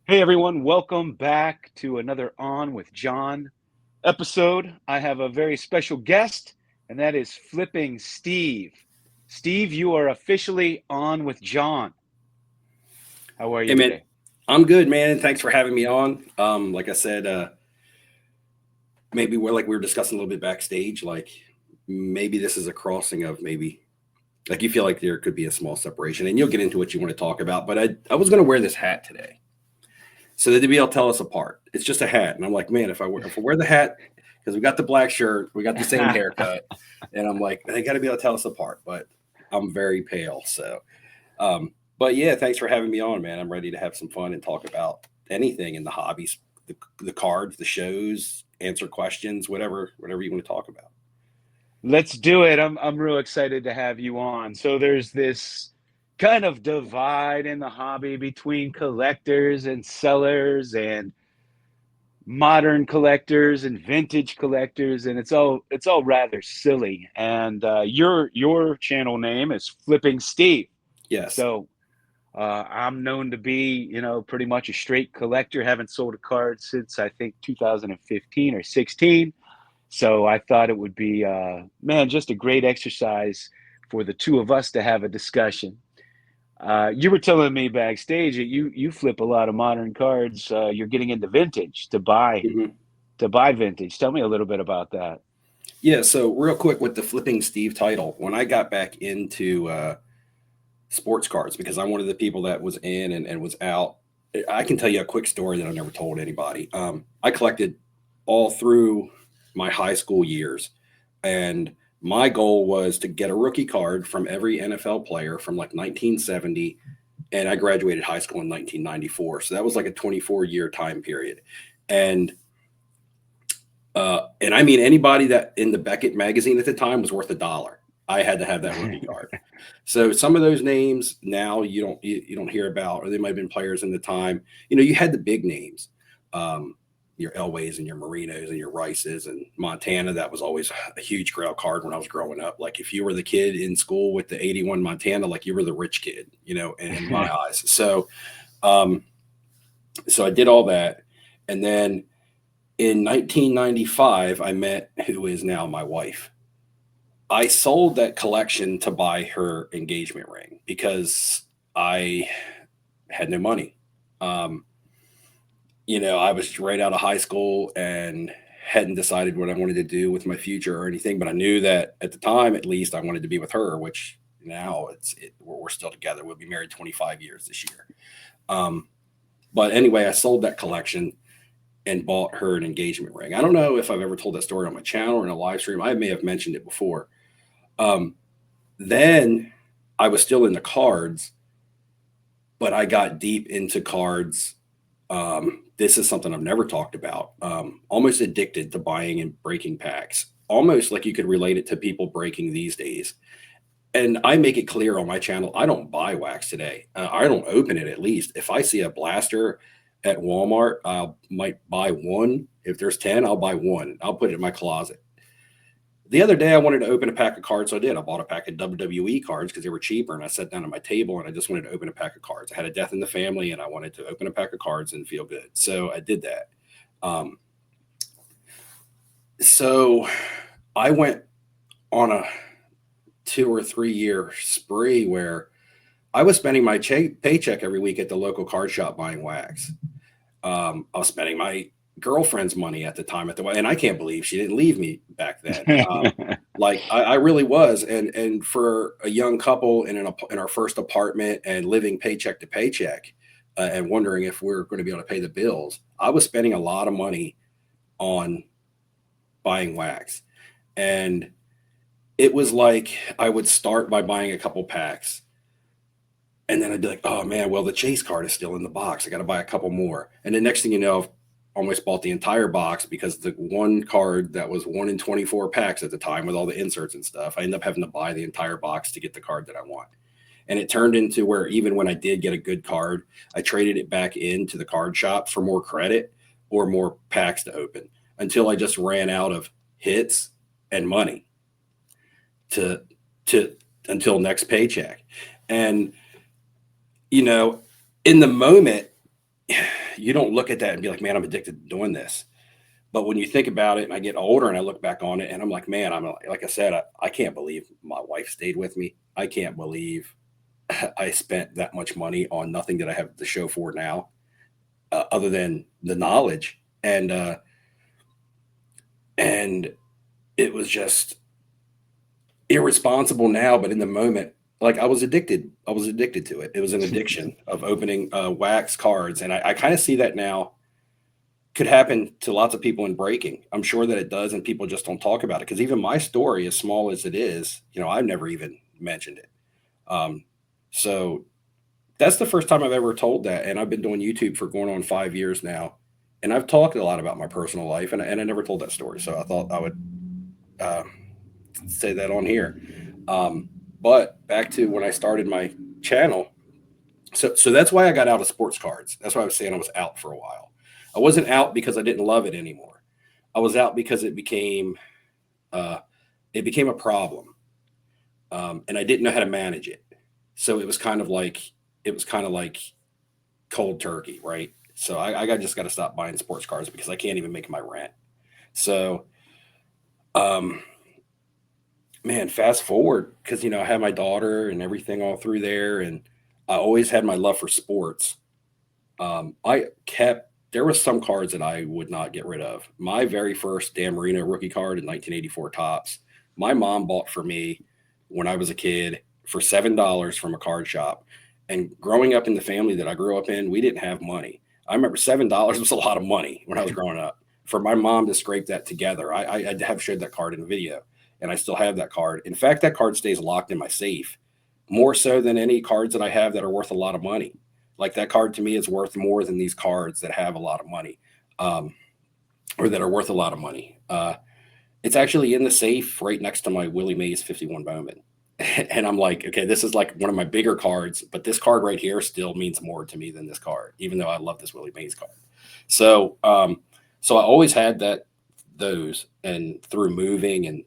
Hey everyone, welcome back to another On with John episode. I have a very special guest, and that is Flipping Steve. Steve, you are officially on with John. How are you Hey man, today? I'm good, man. Thanks for having me on. Like I said, maybe we were discussing a little bit backstage. Like maybe this is a crossing of maybe like you feel like there could be a small separation, and you'll get into what you want to talk about. But I was going to wear this hat today, so that maybe will tell us apart. It's just a hat, and I'm like, man, if I wear the hat because we got the black shirt, we got the same haircut, and I'm like, they got to be able to tell us apart. But I'm very pale, so. Um, but yeah, thanks for having me on, man. I'm ready to have some fun and talk about anything in the hobbies, the cards, the shows, answer questions, whatever you want to talk about. Let's do it. I'm real excited to have you on. So there's this kind of divide in the hobby between collectors and sellers and modern collectors and vintage collectors, and it's all rather silly. And your channel name is Flipping Steve. Yes. So I'm known to be, pretty much a straight collector. Haven't sold a card since I think 2015 or 16. So I thought it would be, man, just a great exercise for the two of us to have a discussion. You were telling me backstage that you flip a lot of modern cards. You're getting into vintage hmm to buy vintage. Tell me a little bit about that. Yeah. So real quick with the Flipping Steve title, when I got back into sports cards, because I'm one of the people that was in and was out. I can tell you a quick story that I've never told anybody. I collected all through my high school years, and my goal was to get a rookie card from every NFL player from like 1970, and I graduated high school in 1994. So that was like a 24-year time period. And and I mean anybody that in the Beckett magazine at the time was worth $1. I had to have that rookie card. So some of those names now you don't hear about, or they might have been players in the time. You had the big names, um, your Elways and your Marinos and your Rices and Montana. That was always a huge grail card when I was growing up. Like if you were the kid in school with the '81 Montana, like you were the rich kid, in my eyes. Um, so I did all that, and then in 1995, I met who is now my wife. I sold that collection to buy her engagement ring because I had no money. Um, I was right out of high school and hadn't decided what I wanted to do with my future or anything, but I knew that at the time, at least, I wanted to be with her, which now we're still together. We'll be married 25 years this year. Um, but anyway, I sold that collection and bought her an engagement ring. I don't know if I've ever told that story on my channel or in a live stream. I may have mentioned it before. Um, then I was still into cards, but I got deep into cards. This is something I've never talked about. Almost addicted to buying and breaking packs, almost like you could relate it to people breaking these days. And I make it clear on my channel, I don't buy wax today. I don't open it at least. If I see a blaster at Walmart, I might buy one. If there's 10, I'll buy one. I'll put it in my closet. The other day, I wanted to open a pack of cards, so I did. I bought a pack of WWE cards because they were cheaper, and I sat down at my table and I just wanted to open a pack of cards. I had a death in the family, and I wanted to open a pack of cards and feel good. So I did that. Um, so I went on a 2 or 3 year spree where I was spending my paycheck every week at the local card shop buying wax. I was spending my girlfriend's money at the time and I can't believe she didn't leave me back then. Like I really was, and for a young couple in our first apartment and living paycheck to paycheck, and wondering if we're going to be able to pay the bills, I was spending a lot of money on buying wax, and it was like I would start by buying a couple packs. And then I'd be like, oh man, well, the chase card is still in the box. I got to buy a couple more. And the next thing you know, I've almost bought the entire box because the one card that was 1 in 24 packs at the time with all the inserts and stuff, I ended up having to buy the entire box to get the card that I want. And it turned into where even when I did get a good card, I traded it back into the card shop for more credit or more packs to open until I just ran out of hits and money to to until next paycheck. And you know, in the moment, you don't look at that and be like, man, I'm addicted to doing this. But when you think about it and I get older and I look back on it and I'm like, man, like I said, I can't believe my wife stayed with me. I can't believe I spent that much money on nothing that I have to show for now, other than the knowledge. And it was just irresponsible now, but in the moment, like I was addicted to it. It was an addiction of opening wax cards. And I kind of see that now could happen to lots of people in breaking. I'm sure that it does, and people just don't talk about it. Because even my story, as small as it is, I've never even mentioned it. Um, so that's the first time I've ever told that, and I've been doing YouTube for going on 5 years now, and I've talked a lot about my personal life, and I never told that story. So I thought I would uh, say that on here. Um, but back to when I started my channel, so that's why I got out of sports cards. That's why I was saying I was out for a while. I wasn't out because I didn't love it anymore. I was out because uh, it became a problem, and I didn't know how to manage it. So it was kind of like cold turkey, right? So just got to stop buying sports cars because I can't even make my rent. So, um, man, fast forward because I had my daughter and everything all through there, and I always had my love for sports. I kept There was some cards that I would not get rid of. My very first Dan Marino rookie card in 1984 Topps, my mom bought for me when I was a kid for $7 from a card shop. And growing up in the family that I grew up in, we didn't have money. I remember $7 was a lot of money when I was growing up. For my mom to scrape that together, I have showed that card in a video, and I still have that card. In fact, that card stays locked in my safe, more so than any cards that I have that are worth a lot of money. Like that card to me is worth more than these cards that have a lot of money, um, or that are worth a lot of money. It's actually in the safe right next to my Willie Mays 51 Bowman. And I'm like, okay, this is like one of my bigger cards, but this card right here still means more to me than this card, even though I love this Willie Mays card. So, so I always had those, and through moving, and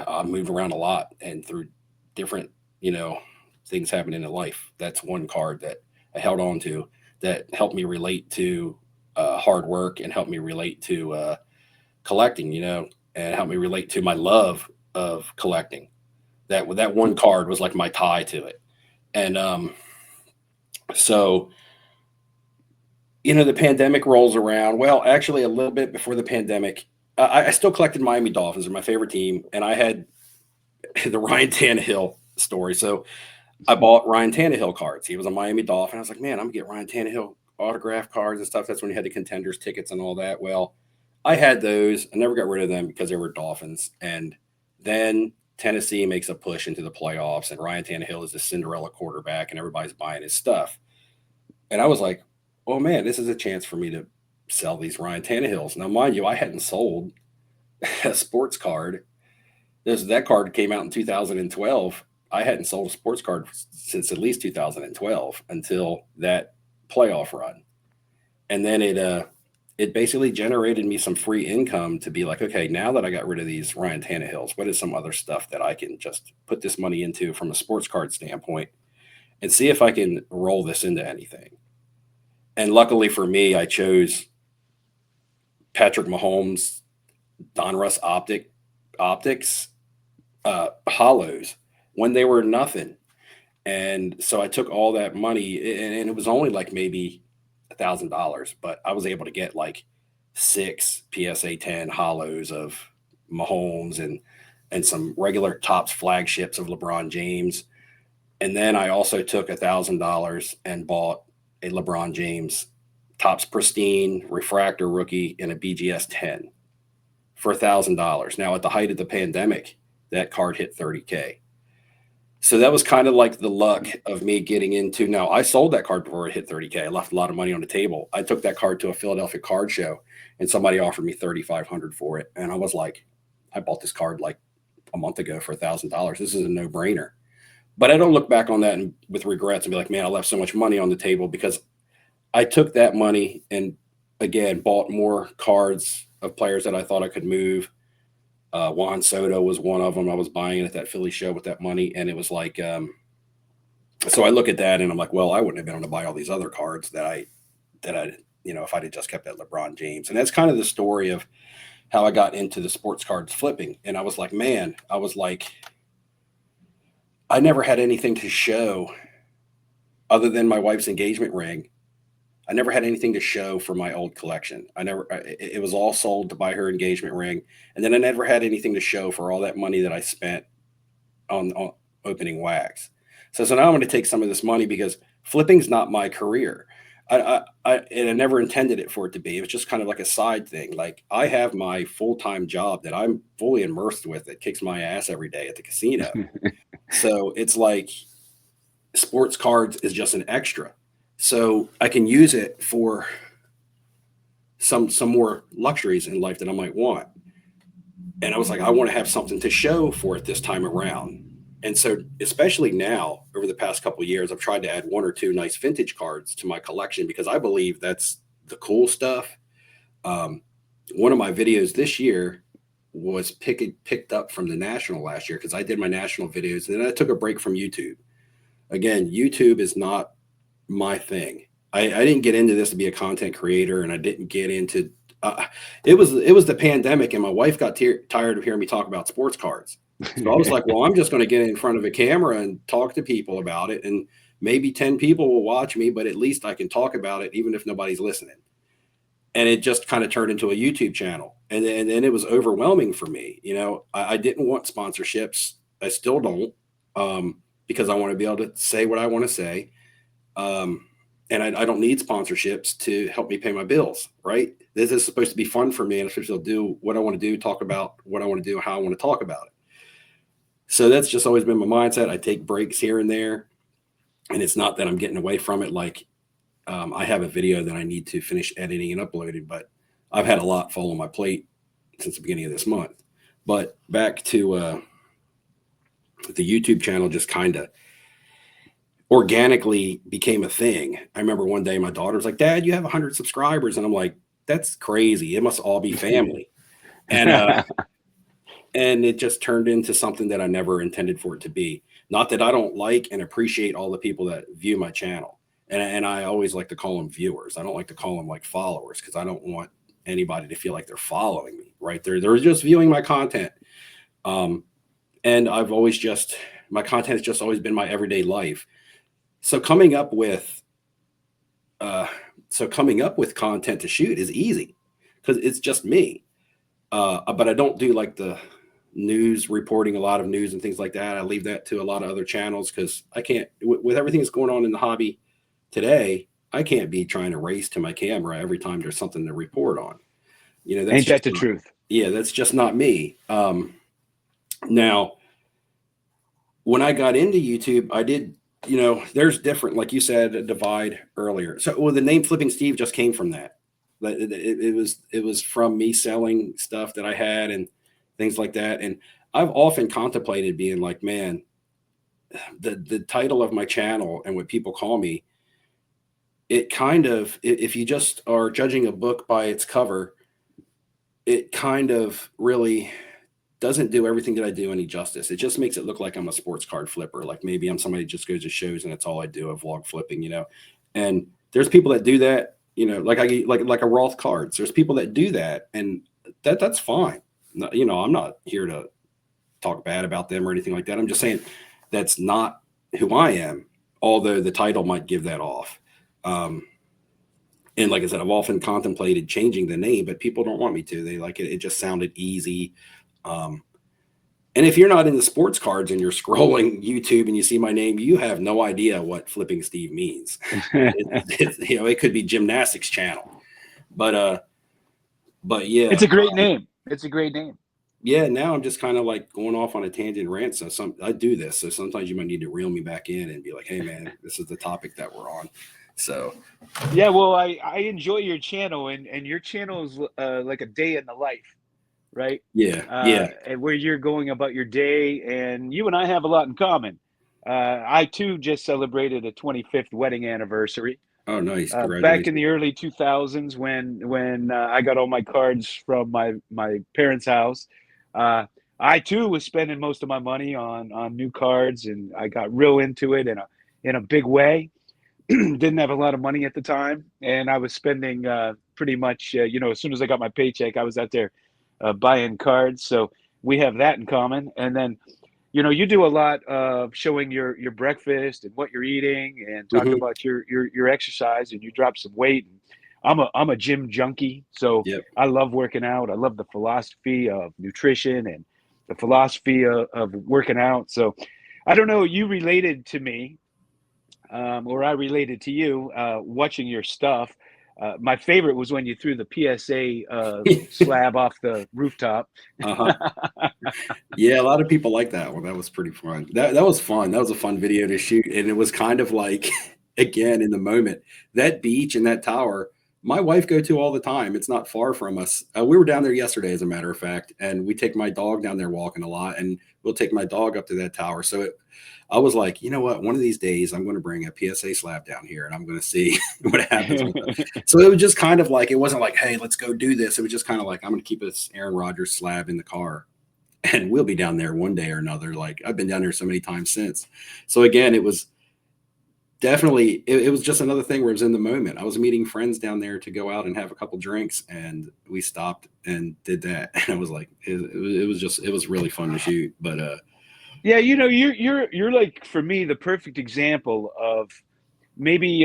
I moved around a lot, and through different, you know, things happening in life. That's one card that I held on to that helped me relate to hard work, and helped me relate to collecting, and helped me relate to my love of collecting. That one card was like my tie to it. And so the pandemic rolls around. Well, actually, a little bit before the pandemic, I still collected Miami Dolphins. They're my favorite team, and I had the Ryan Tannehill story. So I bought Ryan Tannehill cards. He was a Miami Dolphin. I was like, man, I'm gonna get Ryan Tannehill autograph cards and stuff. That's when you had the contenders tickets and all that. Well, I had those. I never got rid of them because they were Dolphins. And then Tennessee makes a push into the playoffs, and Ryan Tannehill is the Cinderella quarterback, and everybody's buying his stuff. And I was like, oh man, this is a chance for me to sell these Ryan Tannehills. Now, mind you, I hadn't sold a sports card. That card came out in 2012. I hadn't sold a sports card since at least 2012 until that playoff run. And then it basically generated me some free income to be like, okay, now that I got rid of these Ryan Tannehills, what is some other stuff that I can just put this money into from a sports card standpoint and see if I can roll this into anything? And luckily for me, I chose Patrick Mahomes, Donruss optics, hollows when they were nothing. And so I took all that money, and it was only like maybe $1,000, but I was able to get like 6 PSA 10 hollows of Mahomes, and some regular Topps flagships of LeBron James. And then I also took $1,000 and bought a LeBron James Topps pristine refractor rookie in a BGS 10 for $1,000. Now, at the height of the pandemic, that card hit 30K. So that was kind of like the luck of me getting into. Now, I sold that card before it hit 30K. I left a lot of money on the table. I took that card to a Philadelphia card show, and somebody offered me $3,500 for it. And I was like, I bought this card like a month ago for $1,000. This is a no-brainer. But I don't look back on that with regrets and be like, man, I left so much money on the table, because I took that money and, again, bought more cards of players that I thought I could move. Juan Soto was one of them. I was buying it at that Philly show with that money. And it was like, so I look at that and I'm like, well, I wouldn't have been able to buy all these other cards that I if I'd have just kept that LeBron James. And that's kind of the story of how I got into the sports cards flipping. And I was like, man, I never had anything to show other than my wife's engagement ring. I never had anything to show for my old collection. It was all sold to buy her engagement ring. And then I never had anything to show for all that money that I spent on opening wax. So now I'm going to take some of this money because flipping's not my career. And I never intended it for it to be. It was just kind of like a side thing. Like I have my full-time job that I'm fully immersed with that kicks my ass every day at the casino. So it's like sports cards is just an extra. So I can use it for some more luxuries in life that I might want. And I was like, I want to have something to show for it this time around. And so, especially now, over the past couple of years, I've tried to add one or two nice vintage cards to my collection because I believe that's the cool stuff. One of my videos this year was picked up from the National last year because I did my National videos and then I took a break from YouTube. Again, YouTube is not my thing. I didn't get into this to be a content creator, and I didn't get into. It was the pandemic, and my wife got tired of hearing me talk about sports cards. So I was like, well, I'm just going to get in front of a camera and talk to people about it, and maybe 10 people will watch me, but at least I can talk about it, even if nobody's listening. And it just kind of turned into a YouTube channel, and then it was overwhelming for me. I didn't want sponsorships. I still don't, because I want to be able to say what I want to say. And I don't need sponsorships to help me pay my bills, right? This is supposed to be fun for me, and I'm supposed to do what I want to do, talk about what I want to do, how I want to talk about it. So that's just always been my mindset. I take breaks here and there, and it's not that I'm getting away from it. Like I have a video that I need to finish editing and uploading, but I've had a lot fall on my plate since the beginning of this month. But back to the YouTube channel, just kind of organically became a thing. I remember one day my daughter was like, Dad, you have 100 subscribers. And I'm like, that's crazy. It must all be family. And and it just turned into something that I never intended for it to be. Not that I don't like and appreciate all the people that view my channel. And I always like to call them viewers. I don't like to call them like followers because I don't want anybody to feel like they're following me, right? They're just viewing my content. And I've always my content has just always been my everyday life. So coming up with content to shoot is easy because it's just me. But I don't do like the news reporting, a lot of news and things like that. I leave that to a lot of other channels because I can't, with everything that's going on in the hobby today, I can't be trying to race to my camera every time there's something to report on. That's Ain't that the truth? Yeah, that's just not me. Now, when I got into YouTube, I did. There's different, like you said, a divide earlier. So, the name Flipping Steve just came from that. It was from me selling stuff that I had and things like that. And I've often contemplated being like, man, the title of my channel and what people call me, it kind of, if you just are judging a book by its cover, it kind of really doesn't do everything that I do any justice. It just makes it look like I'm a sports card flipper. Like maybe I'm somebody who just goes to shows and that's all I do, a vlog flipping, and there's people that do that, like a Roth cards. There's people that do that and that's fine. I'm not here to talk bad about them or anything like that. I'm just saying that's not who I am, although the title might give that off. And like I said, I've often contemplated changing the name, but people don't want me to. They like it. It just sounded easy. And if you're not in the sports cards and you're scrolling YouTube and you see my name, you have no idea what Flipping Steve means. It could be gymnastics channel, but yeah, It's a great name. It's a great name. Yeah. Now I'm just kind of like going off on a tangent rant. So I do this. So sometimes you might need to reel me back in and be like, hey man, this is the topic that we're on. So, yeah, well, I enjoy your channel and your channel is like a day in the life. Right? Yeah. And where you're going about your day, and you and I have a lot in common. I too just celebrated a 25th wedding anniversary. Oh, nice! Back in the early 2000s, when I got all my cards from my parents' house, I too was spending most of my money on new cards, and I got real into it in a big way. didn't have a lot of money at the time, and I was spending pretty much, as soon as I got my paycheck, I was out there buying cards. So we have that in common. And then, you do a lot of showing your breakfast and what you're eating, and talk Hmm. about your exercise, and you drop some weight. And I'm a gym junkie, so Yep. I love working out. I love the philosophy of nutrition and the philosophy of working out. So I don't know, you related to me, or I related to you, watching your stuff. My favorite was when you threw the PSA slab off the rooftop. Uh-huh. Yeah, a lot of people like that one. That was pretty fun. That was fun. That was a fun video to shoot, and it was kind of like, again, in the moment, that beach and that tower, my wife go to all the time. It's not far from us. We were down there yesterday, as a matter of fact, and we take my dog down there walking a lot, and we'll take my dog up to that tower. So I was like, you know what? One of these days, I'm going to bring a PSA slab down here, and I'm going to see what happens with it. So it was just kind of like, it wasn't like, hey, let's go do this. It was just kind of like, I'm going to keep this Aaron Rodgers slab in the car, and we'll be down there one day or another. Like, I've been down there so many times since. So again, it was definitely, it was just another thing where it was in the moment. I was meeting friends down there to go out and have a couple drinks, and we stopped and did that. And I was like, it was really fun to shoot. But Yeah, you're like, for me, the perfect example of maybe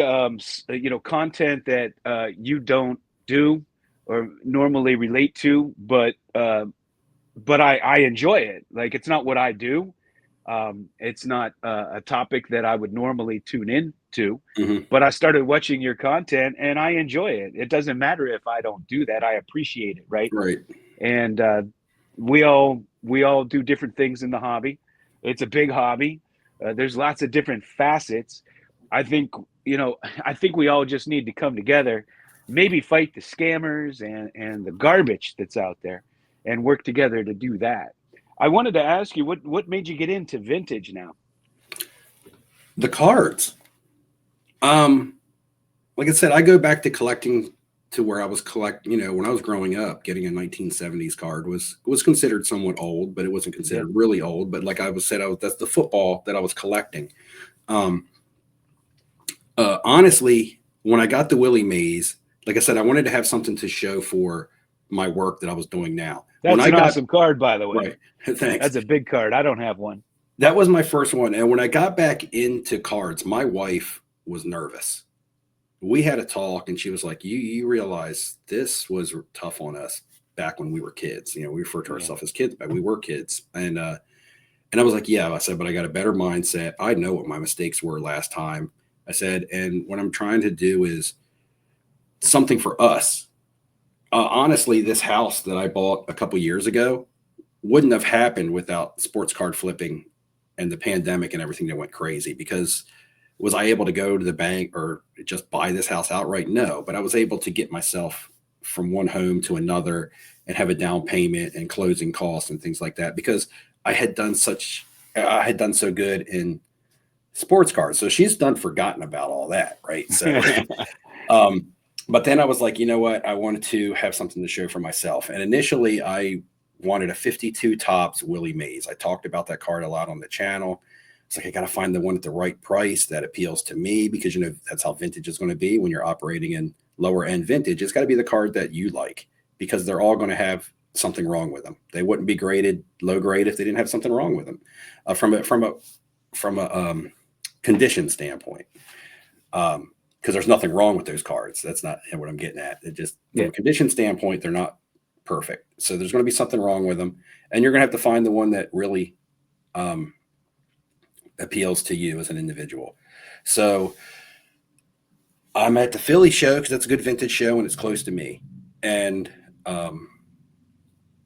content that you don't do or normally relate to, but I enjoy it. Like, it's not what I do. It's not a topic that I would normally tune in to, mhm, but I started watching your content and I enjoy it. It doesn't matter if I don't do that. I appreciate it, right? right. And we all do different things in the hobby. It's a big hobby. There's lots of different facets. I think I think we all just need to come together, maybe fight the scammers and the garbage that's out there, and work together to do that. I wanted to ask you, what made you get into vintage now? The cards. Um, like I said, I go back to collecting to where I was when I was growing up, getting a 1970s card was considered somewhat old, but it wasn't Yeah. considered really old. But like I was said, that's the football that I was collecting. Um, honestly, when I got the Willie Mays, like I said, I wanted to have something to show for my work that I was doing now. When That's I an got awesome card, by the way. right, thanks. That's a big card. I don't have one. That was my first one. And when I got back into cards, my wife was nervous. We had a talk, and she was like, you realize this was tough on us back when we were kids. We refer to Yeah. ourselves as kids, but we were kids. And I was like, yeah. I said, but I got a better mindset. I know what my mistakes were last time. I said, and what I'm trying to do is something for us. Honestly, this house that I bought a couple years ago wouldn't have happened without sports card flipping and the pandemic and everything that went crazy. Because was I able to go to the bank or just buy this house outright? No, but I was able to get myself from one home to another and have a down payment and closing costs and things like that, because I had done so good in sports cards. So she's done forgotten about all that, right? So um, but then I was like, you know what? I wanted to have something to show for myself. And initially I wanted a 52 tops Willie Mays. I talked about that card a lot on the channel. It's like, I got to find the one at the right price that appeals to me, because that's how vintage is going to be when you're operating in lower end vintage. It's got to be the card that you like, because they're all going to have something wrong with them. They wouldn't be graded low grade if they didn't have something wrong with them, from a condition standpoint. Because there's nothing wrong with those cards. That's not what I'm getting at. It just, from Yeah. a condition standpoint, they're not perfect. So there's going to be something wrong with them, and you're going to have to find the one that really um, appeals to you as an individual. So I'm at the Philly show because that's a good vintage show and it's close to me. And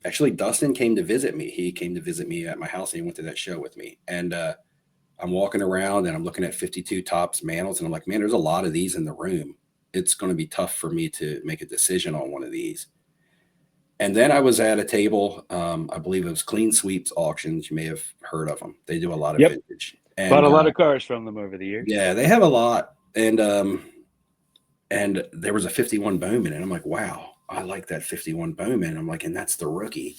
actually, Dustin came to visit me. He came to visit me at my house, and he went to that show with me. And I'm walking around and I'm looking at 52 tops mantles, and I'm like, man, there's a lot of these in the room. It's going to be tough for me to make a decision on one of these. And then I was at a table, I believe it was Clean Sweeps Auctions. You may have heard of them. They do a lot of Yep. vintage. Bought And a lot of cars from them over the years. yeah, they have a lot. And there was a 51 Bowman, and I'm like, wow, I like that 51 Bowman. I'm like, and that's the rookie.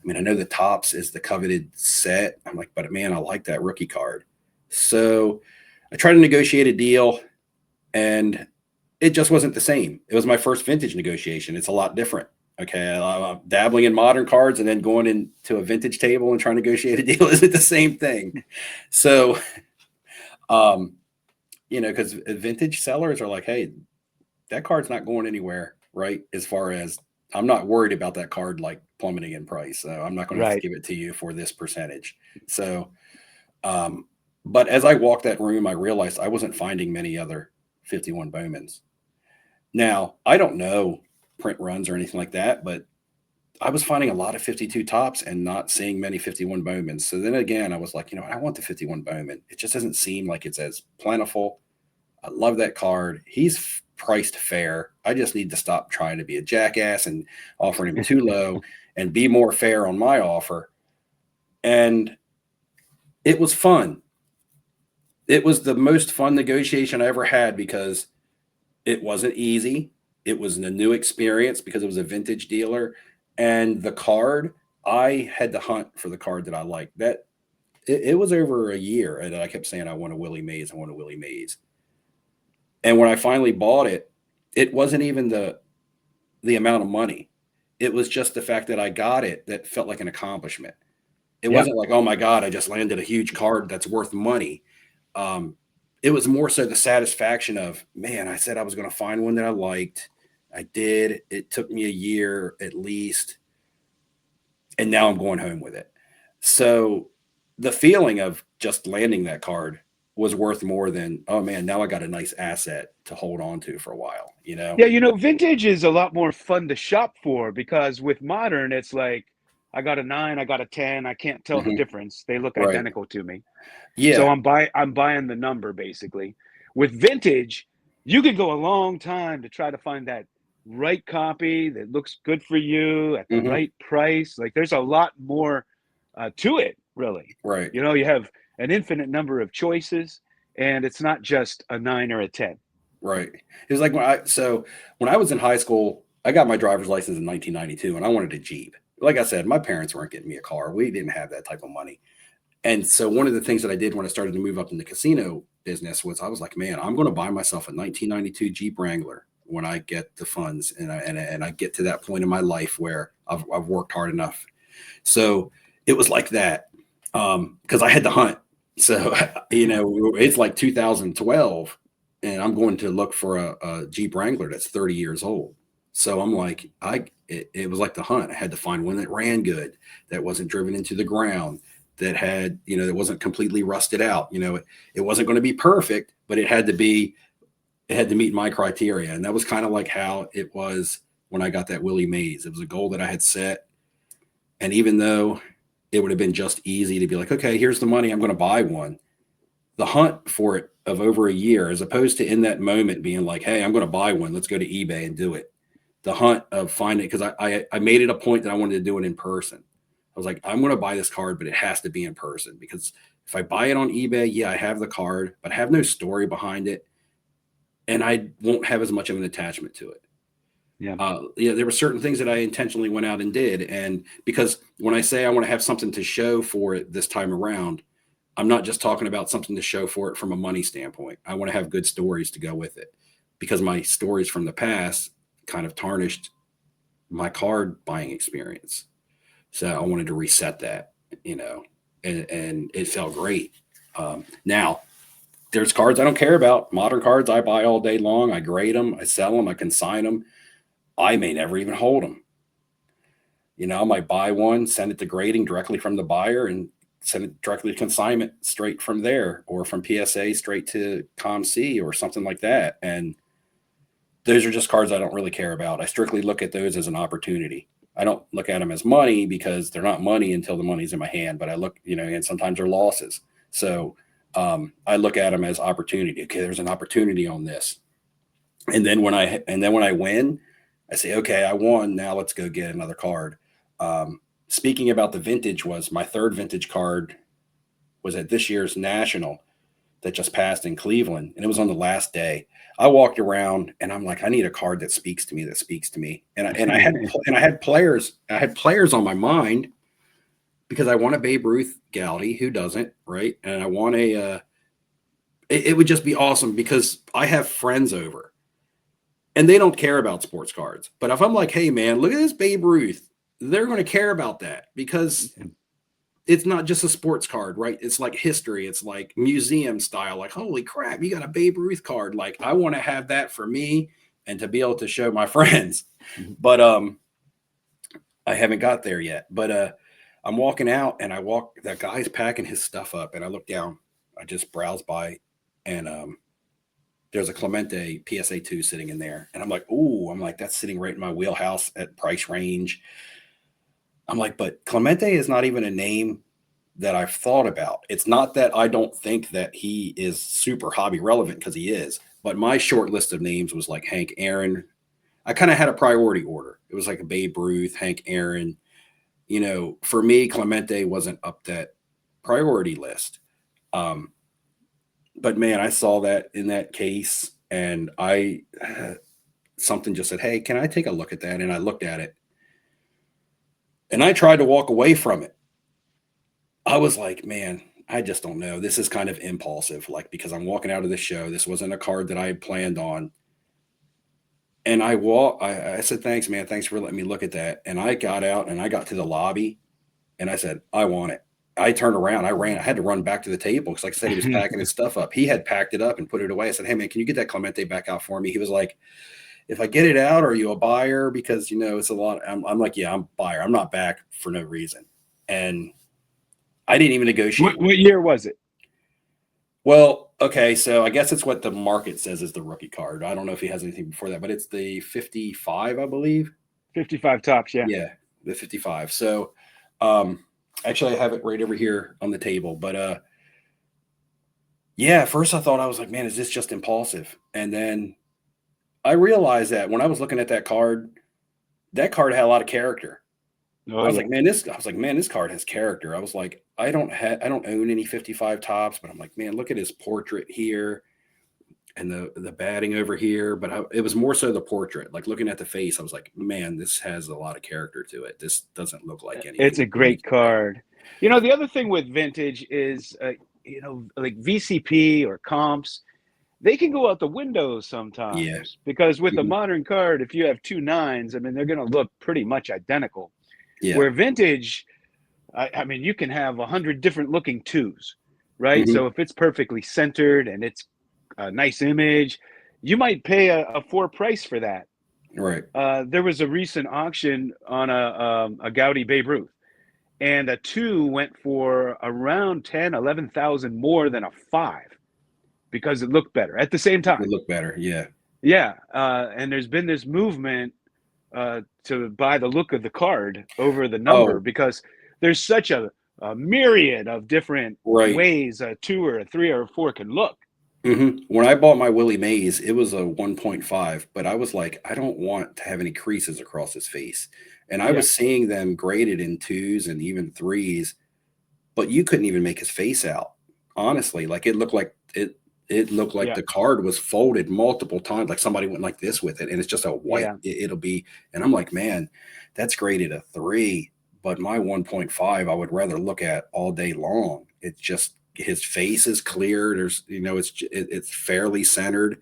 I mean, I know the tops is the coveted set. I'm like, but man, I like that rookie card. So I tried to negotiate a deal. and it just wasn't the same. It was my first vintage negotiation. It's a lot different. Okay, I'm dabbling in modern cards and then going into a vintage table and trying to negotiate a deal isn't the same thing. So, um, because vintage sellers are like, hey, that card's not going anywhere, right? As far as I'm not worried about that card like plummeting in price. So I'm not going to Right. give it to you for this percentage. So, um, but as I walked that room, I realized I wasn't finding many other 51 Bowmans. Now, I don't know print runs or anything like that, but I was finding a lot of 52 tops and not seeing many 51 Bowmans. So then again, I was like, I want the 51 Bowman. It just doesn't seem like it's as plentiful. I love that card. He's priced fair. I just need to stop trying to be a jackass and offering him too low and be more fair on my offer. And it was fun. It was the most fun negotiation I ever had because it wasn't easy. It was a new experience because it was a vintage dealer. And the card, I had to hunt for the card that I liked. It was over a year, and I kept saying I want a Willie Mays. I want a Willie Mays. And when I finally bought it, it wasn't even the amount of money. It was just the fact that I got it that felt like an accomplishment. It Yep. wasn't like, oh my God, I just landed a huge card that's worth money. It was more so the satisfaction of, man, I said I was going to find one that I liked. I did. It took me a year at least. And now I'm going home with it. So the feeling of just landing that card was worth more than, oh man, now I got a nice asset to hold on to for a while, Yeah, vintage is a lot more fun to shop for because with modern, it's like I got a 9, I got a 10, I can't tell the Hmm. difference. They look Right. identical to me. So Yeah. I'm buying the number basically. With vintage, you could go a long time to try to find that right copy that looks good for you at the Hmm. right price. Like there's a lot more to it, really. Right. You have an infinite number of choices, and it's not just a 9 or a 10. Right. It was like when I was in high school, I got my driver's license in 1992 and I wanted a Jeep. Like I said, my parents weren't getting me a car. We didn't have that type of money. And so one of the things that I did when I started to move up in the casino business was I was like, man, I'm going to buy myself a 1992 Jeep Wrangler when I get the funds and I get to that point in my life where I've worked hard enough. So it was like that because I had to hunt. So, it's like 2012 and I'm going to look for a Jeep Wrangler that's 30 years old. So I'm like, it was like the hunt. I had to find one that ran good, that wasn't driven into the ground, that had, that wasn't completely rusted out. It wasn't going to be perfect, but it had to meet my criteria. And that was kind of like how it was when I got that Willie Mays. It was a goal that I had set. And even though it would have been just easy to be like, okay, here's the money, I'm going to buy one. The hunt for it of over a year, as opposed to in that moment being like, hey, I'm going to buy one. Let's go to eBay and do it. The hunt of finding, because I made it a point that I wanted to do it in person. I was like, I'm going to buy this card, but it has to be in person because if I buy it on eBay, yeah, I have the card, but I have no story behind it. And I won't have as much of an attachment to it. Yeah. There were certain things that I intentionally went out and did. And because when I say I want to have something to show for it this time around, I'm not just talking about something to show for it from a money standpoint. I want to have good stories to go with it because my stories from the past kind of tarnished my card buying experience. So I wanted to reset that, and it felt great. Now, there's cards I don't care about. Modern cards I buy all day long. I grade them, I sell them, I consign them. I may never even hold them. I might buy one, send it to grading directly from the buyer, and send it directly to consignment straight from there, or from PSA straight to ComC or something like that. And those are just cards I don't really care about. I strictly look at those as an opportunity. I don't look at them as money because they're not money until the money's in my hand. But I look, and sometimes they're losses. So I look at them as opportunity. Okay, there's an opportunity on this. And then when I win, I say, okay, I won. Now let's go get another card. Speaking about the vintage, was my third vintage card was at this year's national that just passed in Cleveland, and it was on the last day. I walked around and I'm like, I need a card that speaks to me. And I had players on my mind because I want a Babe Ruth Galaxy. Who doesn't, right? And I want it would just be awesome because I have friends over and they don't care about sports cards. But if I'm like, hey man, look at this Babe Ruth, they're going to care about that because it's not just a sports card, right? It's like history. It's like museum style. Like, holy crap, you got a Babe Ruth card. Like, I want to have that for me and to be able to show my friends. But I haven't got there yet. But I'm walking out and that guy's packing his stuff up and I look down. I just browse by and there's a Clemente PSA 2 sitting in there. And I'm like, ooh, I'm like, that's sitting right in my wheelhouse at price range. I'm like, but Clemente is not even a name that I've thought about. It's not that I don't think that he is super hobby relevant because he is, but my short list of names was like Hank Aaron. I kind of had a priority order. It was like a Babe Ruth, Hank Aaron. You know, for me, Clemente wasn't up that priority list. But man, I saw that in that case and something just said, hey, can I take a look at that? And I looked at it and I tried to walk away from it. I was like, man, I just don't know. This is kind of impulsive, like because I'm walking out of the show. This wasn't a card that I had planned on. And I said, thanks, man. Thanks for letting me look at that. And I got out and I got to the lobby and I said, I want it. I turned around. I had to run back to the table because, like I said, he was packing his stuff up. He had packed it up and put it away. I said, hey, man, can you get that Clemente back out for me? He was like, if I get it out, are you a buyer? Because, you know, it's a lot. I'm like, yeah, I'm a buyer. I'm not back for no reason. And I didn't even negotiate. What year was it? Well, okay, so I guess it's what the market says is the rookie card. I don't know if he has anything before that, but it's the 55, I believe. 55 tops, yeah. Yeah, the 55. So actually I have it right over here on the table. But yeah, at first I thought I was like, man, is this just impulsive? And then I realized that when I was looking at that card had a lot of character. Oh, I was yeah. like, man, this card has character. I was like, I don't own any 55 tops, but I'm like, man, look at his portrait here and the batting over here. But it was more so the portrait. Like looking at the face, I was like, man, this has a lot of character to it. This doesn't look like It's anything. a great card. You know, the other thing with vintage is, you know, like VCP or comps, they can go out the window Yeah. sometimes because with a Mhm. modern card, if you have two nines, I mean, they're going to look pretty much identical. Yeah. Where vintage, I mean, you can have 100 different looking twos, right? Mhm. So if it's perfectly centered and it's a nice image, you might pay a four price for that. Right. There was a recent auction on a Gaudi Babe Ruth, and a two went for around 10, 11,000 more than a five because it looked better at the same It would time. look better. Yeah. Yeah, and there's been this movement to buy the look of the card over the number Oh, because there's such a myriad of different right. ways a two or a three or a four can look. When I bought my Willie Mays, it was a 1.5, but I was like, I don't want to have any creases across his face. And I Yeah, was seeing them graded in twos and even threes, but you couldn't even make his face out. Honestly, like it looked like yeah, the card was folded multiple times, like somebody went like this with it, and it's just a white. yeah. It'll be, and I'm like, man, that's graded a 3, but my 1.5, I would rather look at all day long. It's just his face is clear. There's, it's fairly centered.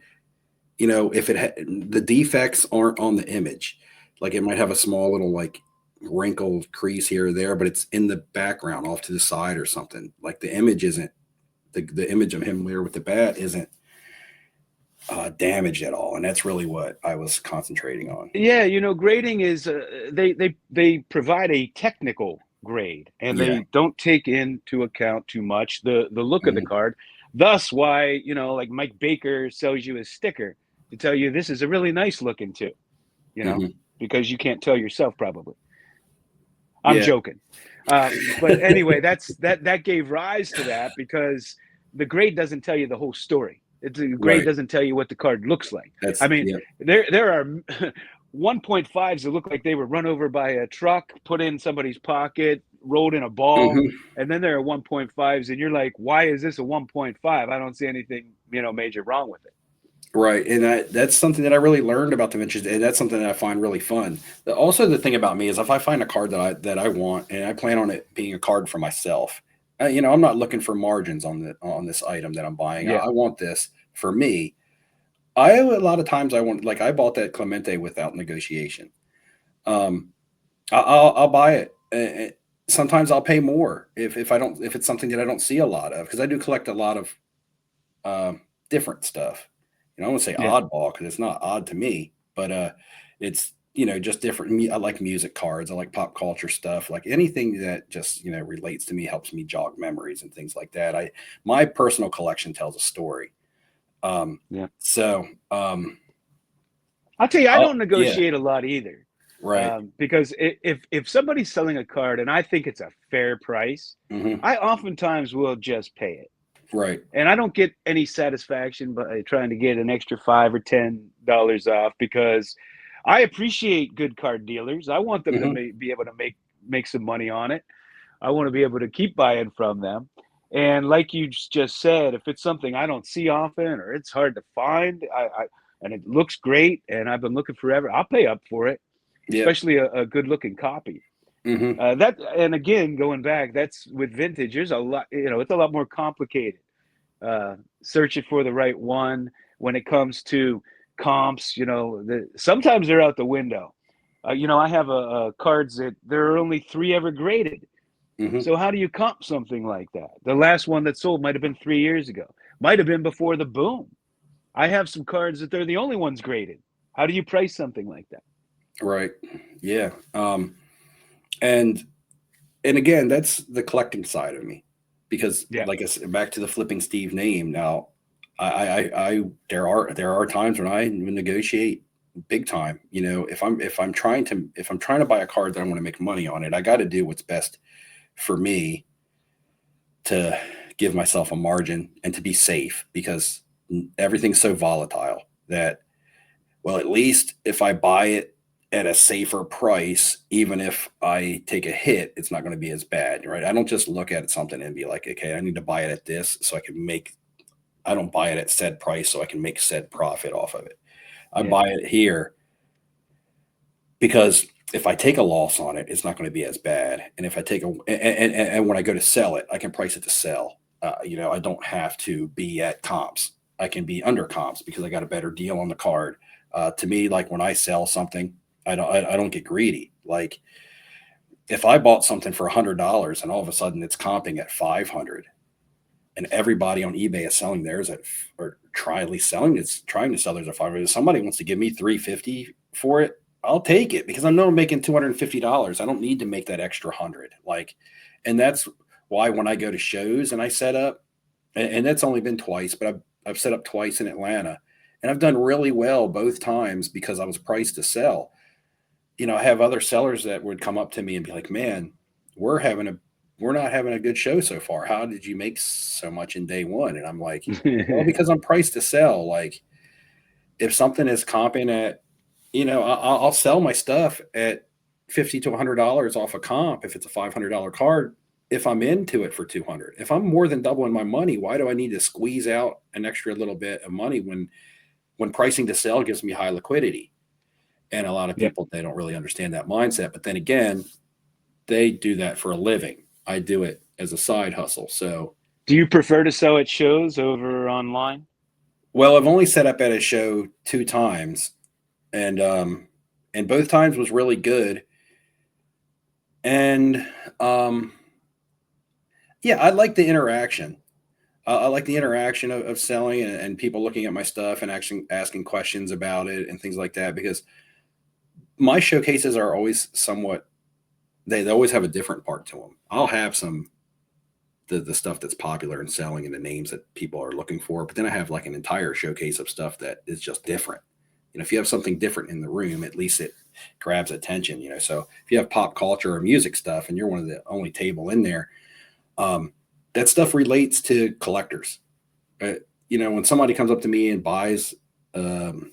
If the defects aren't on the image, like it might have a small little like wrinkle crease here or there, but it's in the background off to the side or something. Like the image isn't the image of him there with the bat isn't damaged at all, and that's really what I was concentrating on. Yeah, you know, grading is they provide a technical grade and Yeah. they don't take into account too much the look of the Mhm. card. Thus why, you know, like Mike Baker sells you a sticker to tell you this is a really nice looking too, you know, Mhm. because you can't tell yourself probably. I'm Yeah. joking. But anyway, that gave rise to that because the grade doesn't tell you the whole story. The grade Right. doesn't tell you what the card looks like. I That's mean, yeah. there are 1.5s that look like they were run over by a truck, put in somebody's pocket, rolled in a ball, Mhm. and then there are 1.5s, and you're like, why is this a 1.5? I don't see anything, you know, major wrong with it. Right, and that's something that I really learned about the vintage, and that's something that I find really fun. Also, the thing about me is if I find a card that I want, and I plan on it being a card for myself, You know, I'm not looking for margins on this item that I'm buying. Yeah. I want this for me. I a lot of times I want, like, I bought that Clemente without negotiation. Um, I'll buy it. Sometimes I'll pay more if I don't, if it's something that I don't see a lot of, because I do collect a lot of different stuff. You know, I won't say Yeah. oddball because it's not odd to me, but it's, you know, just different. I like music cards. I like pop culture stuff. Like anything that just, you know, relates to me, helps me jog memories and things like that. My personal collection tells a story. Um, Yeah. so um, I'll tell you, I oh don't yeah, negotiate a lot either, right, because if somebody's selling a card and I think it's a fair price, hmm, I oftentimes will just pay it, right, and I don't get any satisfaction by trying to get an extra $5 or $10 off because I appreciate good card dealers. I want them to hmm, be able to make some money on it. I want to be able to keep buying from them. And like you just said, if it's something I don't see often or it's hard to find, and it looks great and I've been looking forever, I'll pay up for it, yep, especially a good looking copy. hmm, That and again, going back, that's with vintage. There's a lot, it's a lot more complicated. Searching for the right one when it comes to comps, sometimes they're out the window. I have cards that there are only three ever graded, hmm, so how do you comp something like that? The last one that sold might have been 3 years ago, might have been before the boom. I have some cards that they're the only ones graded. How do you price something like that? right, yeah. And and again, that's the collecting side of me, because Yeah, like I said, back to the flipping Steve name. Now, I there are times when I negotiate big time. You know, if I'm trying to buy a card that I want to make money on it, I got to do what's best for me to give myself a margin and to be safe, because everything's so volatile that, well, at least if I buy it at a safer price, even if I take a hit, it's not going to be as bad, right? I don't just look at something and be like, okay, I need to buy it at this so I can make, I don't buy it at said price so I can make said profit off of it. I yeah, buy it here because if I take a loss on it, it's not going to be as bad. And if I take a, and when I go to sell it, I can price it to sell. You know, I don't have to be at comps. I can be under comps because I got a better deal on the card. To me, like when I sell something, I don't get greedy. Like if I bought something for $100 and all of a sudden it's comping at 500, and everybody on eBay is selling theirs at, or trying to sell theirs at 500. If somebody wants to give me 350 for it, I'll take it because I know I'm making $250. I don't need to make that extra 100. Like, and that's why when I go to shows and I set up, and that's only been twice, but I've set up twice in Atlanta, and I've done really well both times because I was priced to sell. You know, I have other sellers that would come up to me and be like, "Man, we're having a we're not having a good show so far. How did you make so much in day one?" And I'm like, "Well, because I'm priced to sell. Like, if something is comping at, you know, I'll sell my stuff at $50 to $100 off a comp if it's a $500 card. If I'm into it for 200, if I'm more than doubling my money, why do I need to squeeze out an extra little bit of money when pricing to sell gives me high liquidity?" And a lot of yeah. people, they don't really understand that mindset. But then again, they do that for a living. I do it as a side hustle. So, Do you prefer to sell at shows over online? well, I've only set up at a show two times, and both times was really good. And yeah, I like the interaction. I like the interaction of selling, and people looking at my stuff and actually asking questions about it and things like that. Because my showcases are always somewhat, they always have a different part to them. I'll have some the stuff that's popular and selling and the names that people are looking for. But then I have like an entire showcase of stuff that is just different. You know, if you have something different in the room, at least it grabs attention. You know, so if you have pop culture or music stuff and you're one of the only table in there, um, that stuff relates to collectors. You know, when somebody comes up to me and buys, um,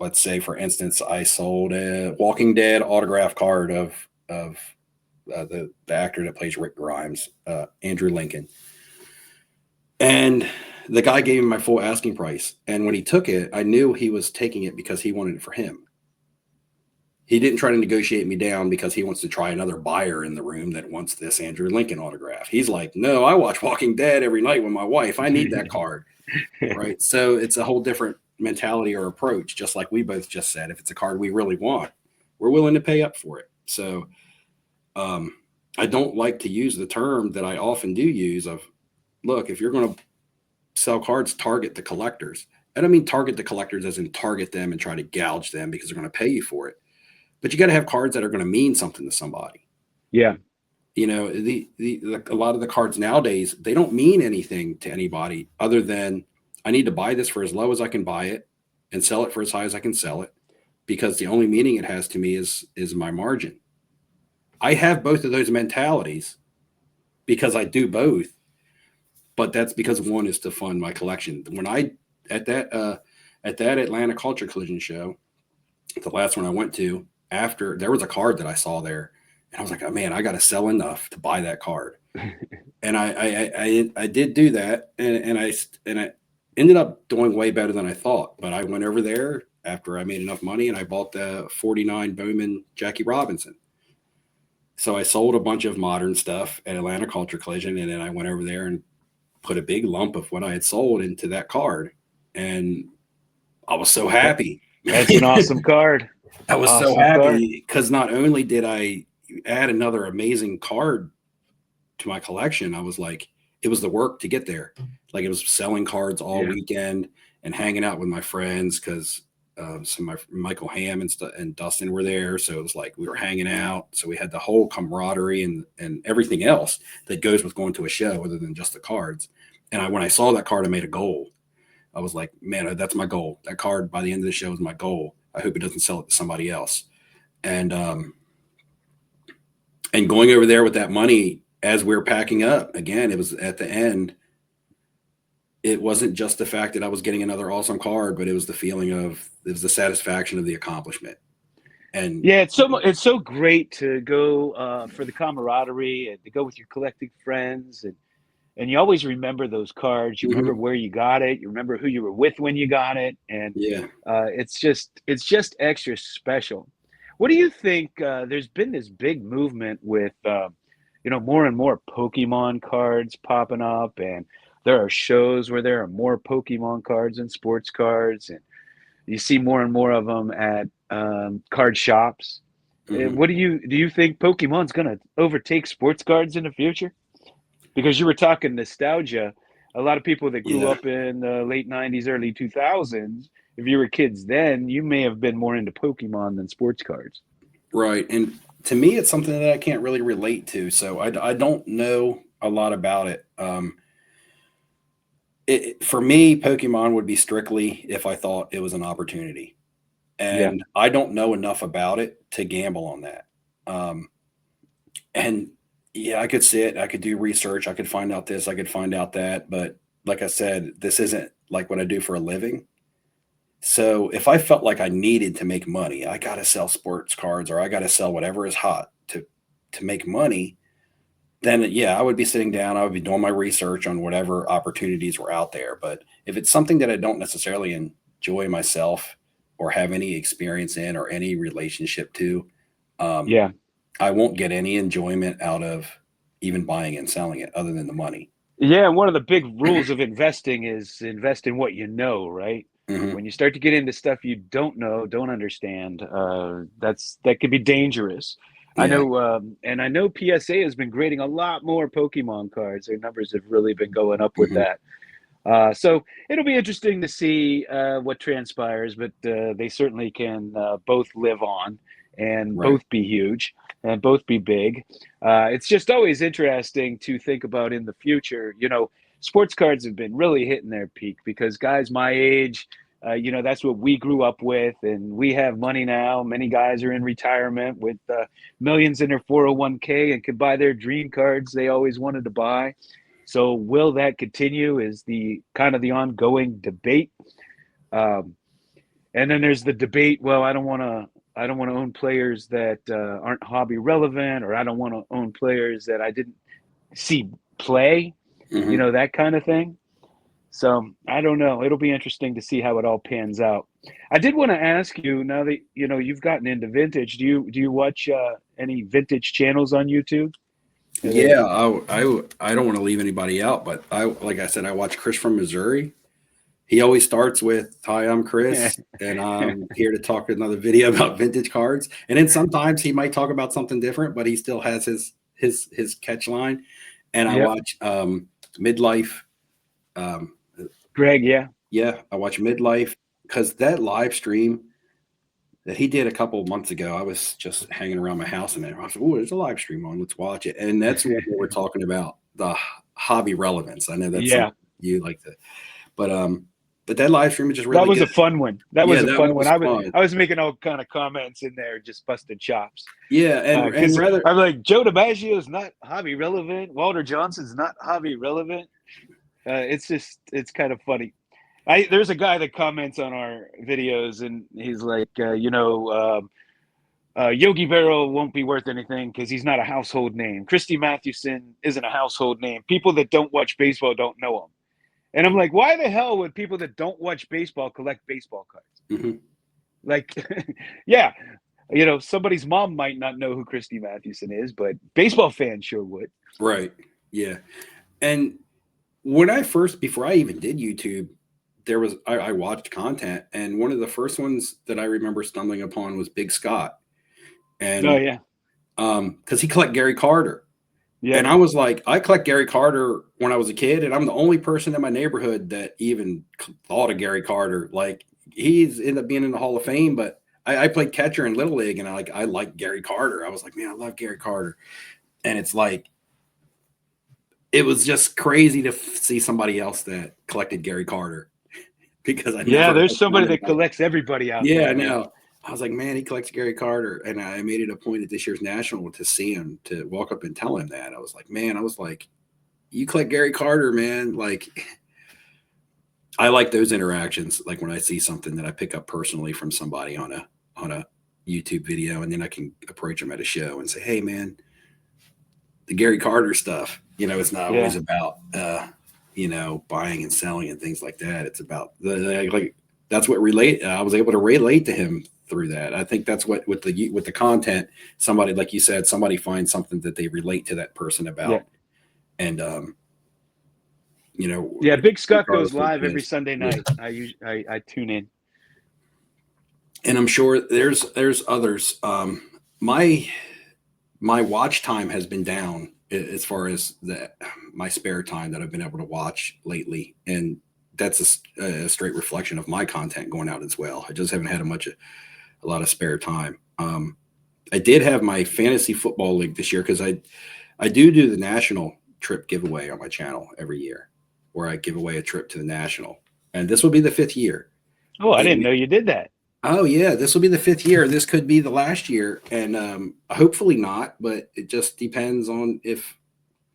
let's say for instance, I sold a Walking Dead autograph card of the actor that plays Rick Grimes, Andrew Lincoln. And the guy gave him my full asking price. And when he took it, I knew he was taking it because he wanted it for him. He didn't try to negotiate me down because he wants to try another buyer in the room that wants this Andrew Lincoln autograph. He's like, no, I watch Walking Dead every night with my wife. I need that card. Right. So it's a whole different mentality or approach, just like we both just said. If it's a card we really want, we're willing to pay up for it. So I don't like to use the term that I often do use of, look, if you're going to sell cards, target the collectors. I don't mean target the collectors as in target them and try to gouge them because they're going to pay you for it. But you got to have cards that are going to mean something to somebody. Yeah. You know, a lot of the cards nowadays, they don't mean anything to anybody other than I need to buy this for as low as I can buy it and sell it for as high as I can sell it, because the only meaning it has to me is my margin. I have both of those mentalities because I do both, but that's because one is to fund my collection. When I at that Atlanta Culture Collision show, the last one I went to, after there was a card that I saw there, and I was like, oh man, I got to sell enough to buy that card. And I did do that, and I ended up doing way better than I thought. But I went over there after I made enough money, and I bought the 49 Bowman Jackie Robinson. So I sold a bunch of modern stuff at Atlanta Culture Collision, and then I went over there and put a big lump of what I had sold into that card, and I was so happy. That's an awesome card. I was so Awesome card. happy because not only did I add another amazing card to my collection, I was like, it was the work to get there. Like, it was selling cards all weekend and hanging out with my friends because my Michael Ham and Dustin were there. So it was like we were hanging out. So we had the whole camaraderie and everything else that goes with going to a show other than just the cards. And when I saw that card, I made a goal. I was like, man, that's my goal. That card by the end of the show is my goal. I hope it doesn't sell it to somebody else. And going over there with that money as we were packing up, again, it was at the end. It wasn't just the fact that I was getting another awesome card, but it was the feeling of, it was the satisfaction of the accomplishment. And yeah, it's so great to go for the camaraderie and to go with your collecting friends, and you always remember those cards. You remember where you got it. You remember who you were with when you got it, and it's just extra special. What do you think? There's been this big movement with more and more Pokemon cards popping up, and there are shows where there are more Pokemon cards and sports cards, and you see more and more of them at card shops. What do you think Pokemon's going to overtake sports cards in the future? Because you were talking nostalgia, a lot of people that grew up in the late 90s, early 2000s, if you were kids then, you may have been more into Pokemon than sports cards. Right. And to me, it's something that I can't really relate to. So I don't know a lot about it. For me, Pokemon would be strictly if I thought it was an opportunity. And I don't know enough about it to gamble on that. And yeah, I could sit, I could do research, I could find out this, I could find out that. But like I said, this isn't like what I do for a living. So if I felt like I needed to make money, I got to sell sports cards or I got to sell whatever is hot to make money, then yeah, I would be sitting down, I would be doing my research on whatever opportunities were out there. But if it's something that I don't necessarily enjoy myself or have any experience in or any relationship to, I won't get any enjoyment out of even buying and selling it other than the money. Yeah, and one of the big rules of investing is invest in what you know, right? When you start to get into stuff you don't know, don't understand, that could be dangerous. I know, and I know PSA has been grading a lot more Pokemon cards. Their numbers have really been going up with that. So it'll be interesting to see what transpires, but they certainly can both live on and both be huge and both be big. It's just always interesting to think about in the future. Sports cards have been really hitting their peak because guys my age, that's what we grew up with, and we have money now. Many guys are in retirement with millions in their 401k and can buy their dream cards they always wanted to buy. So will that continue is the kind of the ongoing debate. And then there's the debate, well, I don't want to own players that aren't hobby relevant, or I don't want to own players that I didn't see play, that kind of thing. So I don't know. It'll be interesting to see how it all pans out. I did want to ask you, now that you've gotten into vintage, do you watch any vintage channels on YouTube? Are there? Yeah, I don't want to leave anybody out, but like I said, I watch Chris from Missouri. He always starts with, "Hi, I'm Chris, and I'm here to talk another video about vintage cards." And then sometimes he might talk about something different, but he still has his catch line. And I Yep. watch Midlife. Um, Greg, yeah. yeah, I watch Midlife because that live stream that he did a couple of months ago, I was just hanging around my house and I was like, "Oh, there's a live stream on. Let's watch it." And that's what we're talking about, the hobby relevance. I know that's Yeah. something you like to, but that live stream is just That really was good. a fun one. That Yeah, was a that fun one one. was I was fun. I was making all kind of comments in there, just busting chops. Yeah, and Because rather, I'm like, Joe DiMaggio is not hobby relevant. Walter Johnson's not hobby relevant. It's kind of funny. There's a guy that comments on our videos, and he's like, Yogi Berra won't be worth anything because he's not a household name. Christy Mathewson isn't a household name. People that don't watch baseball don't know him. And I'm like, why the hell would people that don't watch baseball collect baseball cards? mhm, Like, yeah, somebody's mom might not know who Christy Mathewson is, but baseball fans sure would. right, yeah. And when I first, before I even did YouTube, I watched content, and one of the first ones that I remember stumbling upon was Big Scott, Oh and yeah, because he collect Gary Carter. And yep, I was like, I collect Gary Carter when I was a kid, and I'm the only person in my neighborhood that even thought of Gary Carter. Like he's ended up being in the Hall of Fame, but I played catcher in Little League, and I like Gary Carter. I was like, man, I love Gary Carter, and it's like it was just crazy to see somebody else that collected Gary Carter because I yeah. never There's had known somebody that about. collects everybody out Yeah, there, I man. know. I was like, man, he collects Gary Carter, and I made it a point at this year's national to see him, to walk up and tell him that. I was like, man, I was like, you collect Gary Carter, man. Like, I like those interactions. Like when I see something that I pick up personally from somebody on a YouTube video, and then I can approach them at a show and say, hey, man, the Gary Carter stuff. It's not always Yeah, about buying and selling and things like that. It's about like that's what relate. I was able to relate to him through that. I think that's what with the content. Somebody, like you said, somebody finds something that they relate to that person yeah, about, and you know, yeah. Big Scott goes regardless of what live it every is. Sunday Yeah. night. I tune in. And I'm sure there's others. My my watch time has been down as far as my spare time that I've been able to watch lately, and that's a straight reflection of my content going out as well. I just haven't had a lot of spare time. I did have my fantasy football league this year because I do the national trip giveaway on my channel every year, where I give away a trip to the national, and this will be the 5th year. Oh, I didn't And know you did that. oh yeah, this will be the 5th year. This could be the last year, and hopefully not. But it just depends on if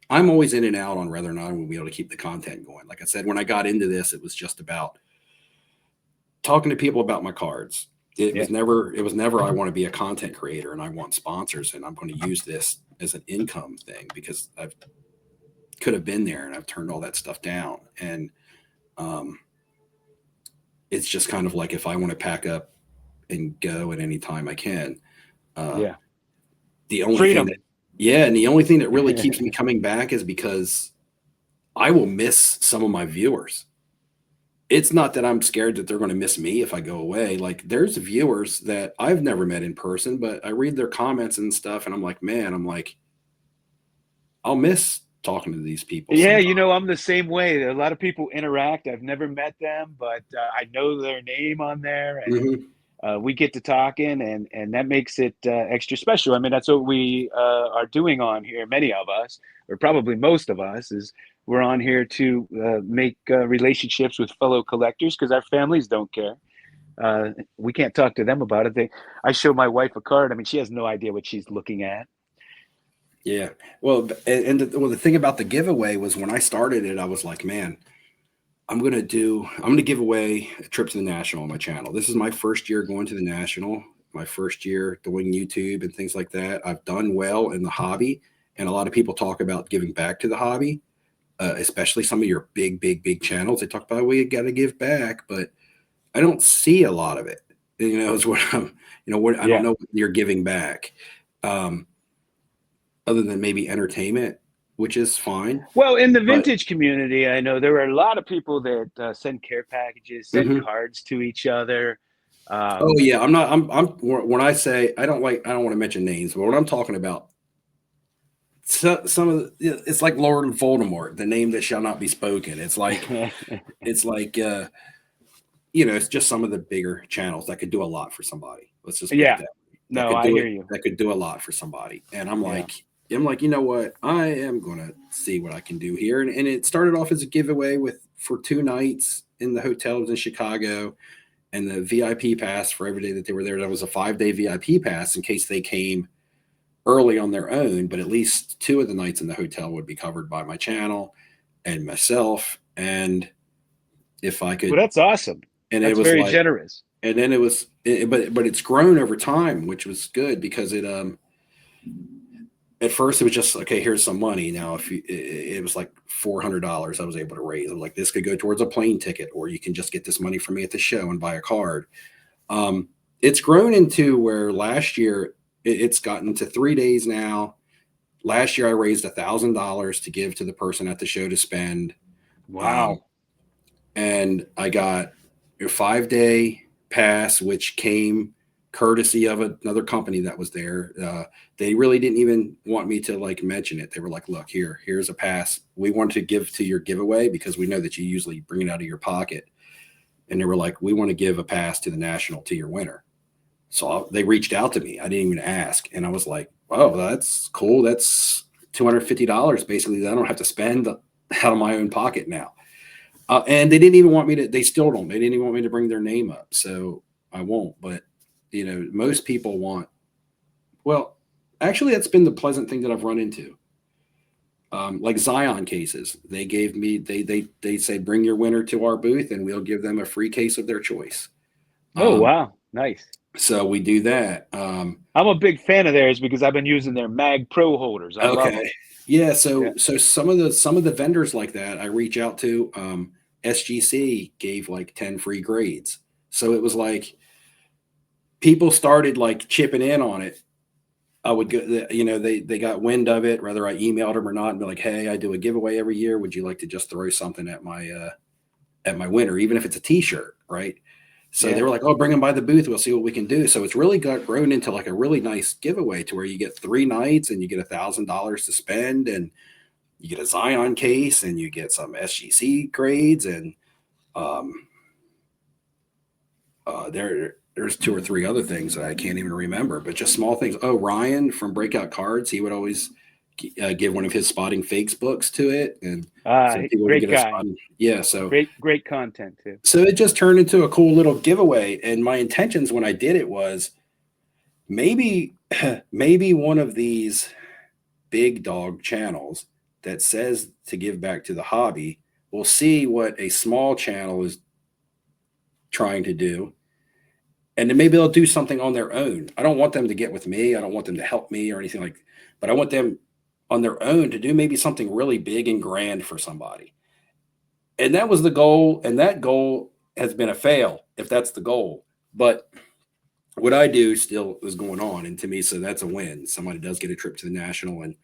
I'm always in and out on whether or not I'm going to be able to keep the content going. Like I said, when I got into this, it was just about talking to people about my cards. Yeah, It was never I want to be a content creator and I want sponsors and I'm going to use this as an income thing because I could have been there and I've turned all that stuff down. And um, it's just kind of like if I want to pack up and go at any time I can. Uh, yeah. the only thing that, Freedom. yeah, and the only thing that really keeps me coming back is because I will miss some of my viewers. It's not that I'm scared that they're going to miss me if I go away. Like there's viewers that I've never met in person, but I read their comments and stuff, and I'm like, man, I'll miss talking to these people Yeah, sometimes. I'm the same way. A lot of people interact. I've never met them, but I know their name on there, and Hmm. we get to talking, and that makes it extra special. I mean, that's what we are doing on here. Many of us, or probably most of us, is we're on here to make relationships with fellow collectors because our families don't care. We can't talk to them about it. I show my wife a card. I mean, she has no idea what she's looking at. Yeah. Well, the thing about the giveaway was when I started it, I was like, man, I'm going to give away a trip to the national on my channel. This is my first year going to the national, my first year doing YouTube and things like that. I've done well in the hobby, and a lot of people talk about giving back to the hobby. especially some of your big channels. They talk about, well, you got to give back, but I don't see a lot of it. Is what I'm, what I don't Yeah. know what you're giving back, um, other than maybe entertainment, which is fine. Well, in the But vintage community, I know there are a lot of people that send care packages, send mhm. cards to each other. Oh Um, yeah, I'm not. I'm when I say I don't want to mention names, but what I'm talking about, some of it's like Lord Voldemort, the name that shall not be spoken. It's like it's just some of the bigger channels that could do a lot for somebody. Let's just put it yeah. that way. That No, could I do hear it. you. That could do a lot for somebody. And Yeah. I'm like, you know what? I am gonna see what I can do here. And it started off as a giveaway for 2 nights in the hotels in Chicago, and the VIP pass for every day that they were there. That was a 5-day VIP pass in case they came early on their own, but at least 2 of the nights in the hotel would be covered by my channel and myself. And if I Well, could, that's awesome. and it That's was very like, generous. and then but it's grown over time, which was good because at first it was just okay, here's some money. Now if you, it was like $400 I was able to raise. I'm like, this could go towards a plane ticket, or you can just get this money from me at the show and buy a card. um, it's grown into where last year it's gotten to 3 days now. Last year I raised $1,000 to give to the person at the show to spend. um, Wow. and I got a 5-day pass, which came courtesy of another company that was there. They really didn't even want me to like mention it. They were like, "Look, here's a pass. We wanted to give to your giveaway because we know that you usually bring it out of your pocket." And they were like, "We want to give a pass to the national to your winner." So they reached out to me. I didn't even ask, and I was like, "Oh, that's cool. That's $250 basically that I don't have to spend out of my own pocket now." And they didn't even want me to. They still don't. They didn't even want me to bring their name up, so I won't. But most people want. Well, actually, that's been the pleasant thing that I've run into. Like Zion cases, they gave me. They say bring your winner to our booth, and we'll give them a free case of their choice. Oh, Um, wow. Nice. so we do that. I'm a big fan of theirs because I've been using their Mag Pro holders. I love them. Okay. Yeah, Yeah. so some of the vendors like that I reach out to, SGC gave like 10 free grades. So it was like people started like chipping in on it. I would go, they got wind of it, whether I emailed them or not, and be like, "Hey, I do a giveaway every year. Would you like to just throw something at my winner, even if it's a T-shirt, right?" So they Yeah. were like, "Oh, bring them by the booth. We'll see what we can do." So it's really got grown into like a really nice giveaway to where you get 3 nights and you get $1,000 to spend, and you get a Zion case, and you get some SGC grades, and um, there's 2 or 3 other things that I can't even remember, but just small things. Oh, Ryan from Breakout Cards, he would always give one of his spotting fakes books to it, and so people would Great get a guy. spotting. Yeah, so Great content too. it just turned into a cool little giveaway. And my intentions when I did it was maybe maybe one of these big dog channels that says to give back to the hobby will see what a small channel is trying to do, and then maybe they'll do something on their own. I don't want them to get with me. I don't want them to help me or anything like, but I want them on their own to do maybe something really big and grand for somebody. And that was the goal, and that goal has been a fail if that's the goal. But what I do still is going on, and to me, so that's a win. Somebody does get a trip to the national, and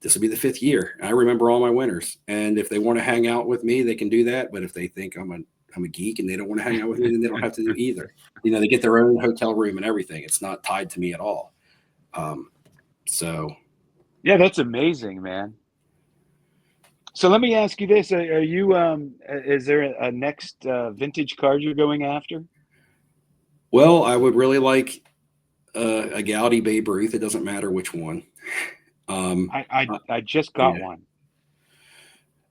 this will be the 5th year. I remember all my winners, and if they want to hang out with me, they can do that. But if they think I'm a geek and they don't want to hang out with me, then they don't have to do either. They get their own hotel room and everything. It's not tied to me at all. Um, so Yeah, that's amazing, man. So let me ask you this: Are you? Is there a next vintage card you're going after? well, I would really like a Gaudy Babe Ruth. It doesn't matter which one. Uh, I just got yeah, one.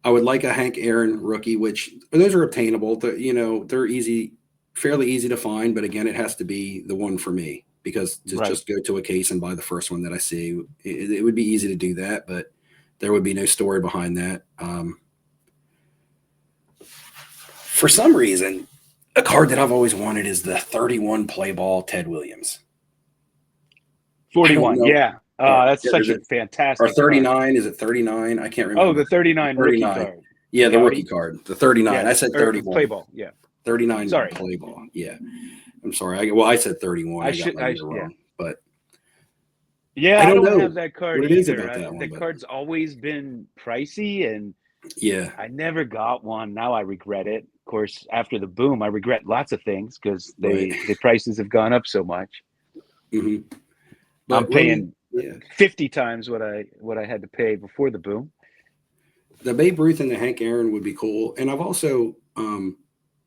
I would like a Hank Aaron rookie, which those are obtainable. They're easy, fairly easy to find. But again, it has to be the one for me, because to Right. just go to a case and buy the first one that I see, it would be easy to do that, but there would be no story behind that. For some reason, a card that I've always wanted is the 31 play ball Ted Williams. I don't 41. know. Yeah. That's Is such a it or fantastic card. 39? Is it 39? I can't Oh, remember. the 39 rookie 39. card. Yeah, the rookie Gaudy? card. The 39. I Yes. said Or play 31. ball. Yeah. 39 Sorry. play ball. Yeah. I'm sorry. I said 31. I I got should my year yeah. wrong. But Yeah, I I don't don't have know that card what it is either. about that The one, but card's always been pricey, and yeah. I never got one. Now I regret it. Of course, after the boom, I regret lots of things because Right. the prices have gone up so much. hmm I'm But when paying yeah, 50 times what I had to pay before the boom. the Babe Ruth and the Hank Aaron would be cool. And I've also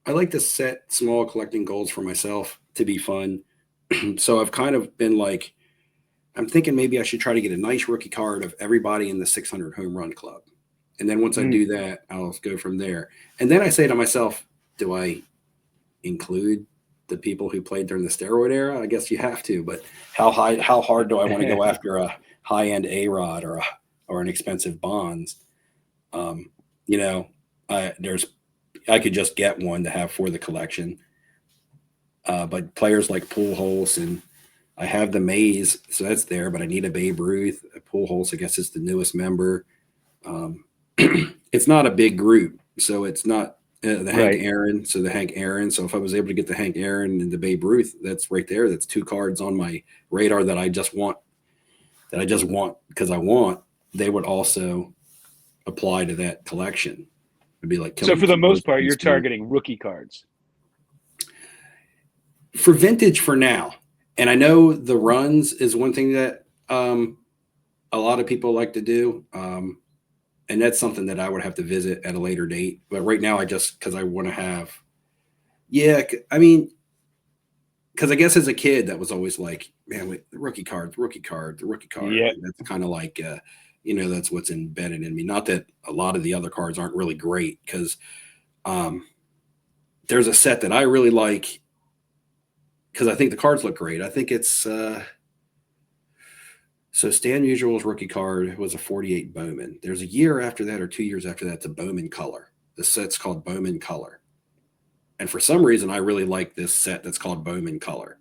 I like to set small collecting goals for myself to be fun. So I've kind of been like, I'm thinking maybe I should try to get a nice rookie card of everybody in the 600 home run club. And then once I Mm. do that, I'll go from there. And then I say to myself, do I include the people who played during the steroid era? I guess you have to, but how hard do I want to go after a high end A Rod or an expensive Bonds? Um, you know, I could just get one to have for the collection. But players like Pujols and I have the Mays, so that's there. But I need a Babe Ruth, a Pujols. I guess it's the newest member. Um, it's not a big group, so it's not the Hank Right. Aaron. So the Hank Aaron. So if I was able to get the Hank Aaron and the Babe Ruth, that's right there. That's two cards on my radar that I just want. That I just want because I want. They would also apply to that collection. It'd be like So killing for the two birds most with part, one you're stone. targeting rookie cards. For vintage for now. And I know the runs is one thing that a lot of people like to do. And that's something that I would have to visit at a later date. But right now, I just because I want to have, yeah, I mean, because I guess as a kid, that was always like, man, wait, the rookie card, the rookie card, the rookie card. Yeah. And that's kind of like, that's what's embedded in me. Not that a lot of the other cards aren't really great because um, there's a set that I really like because I think the cards look great. I think it's so Stan Musial's rookie card was a 48 Bowman. There's a year after that or 2 years after that, it's a Bowman color. The set's called Bowman Color. And for some reason, I really like this set that's called Bowman Color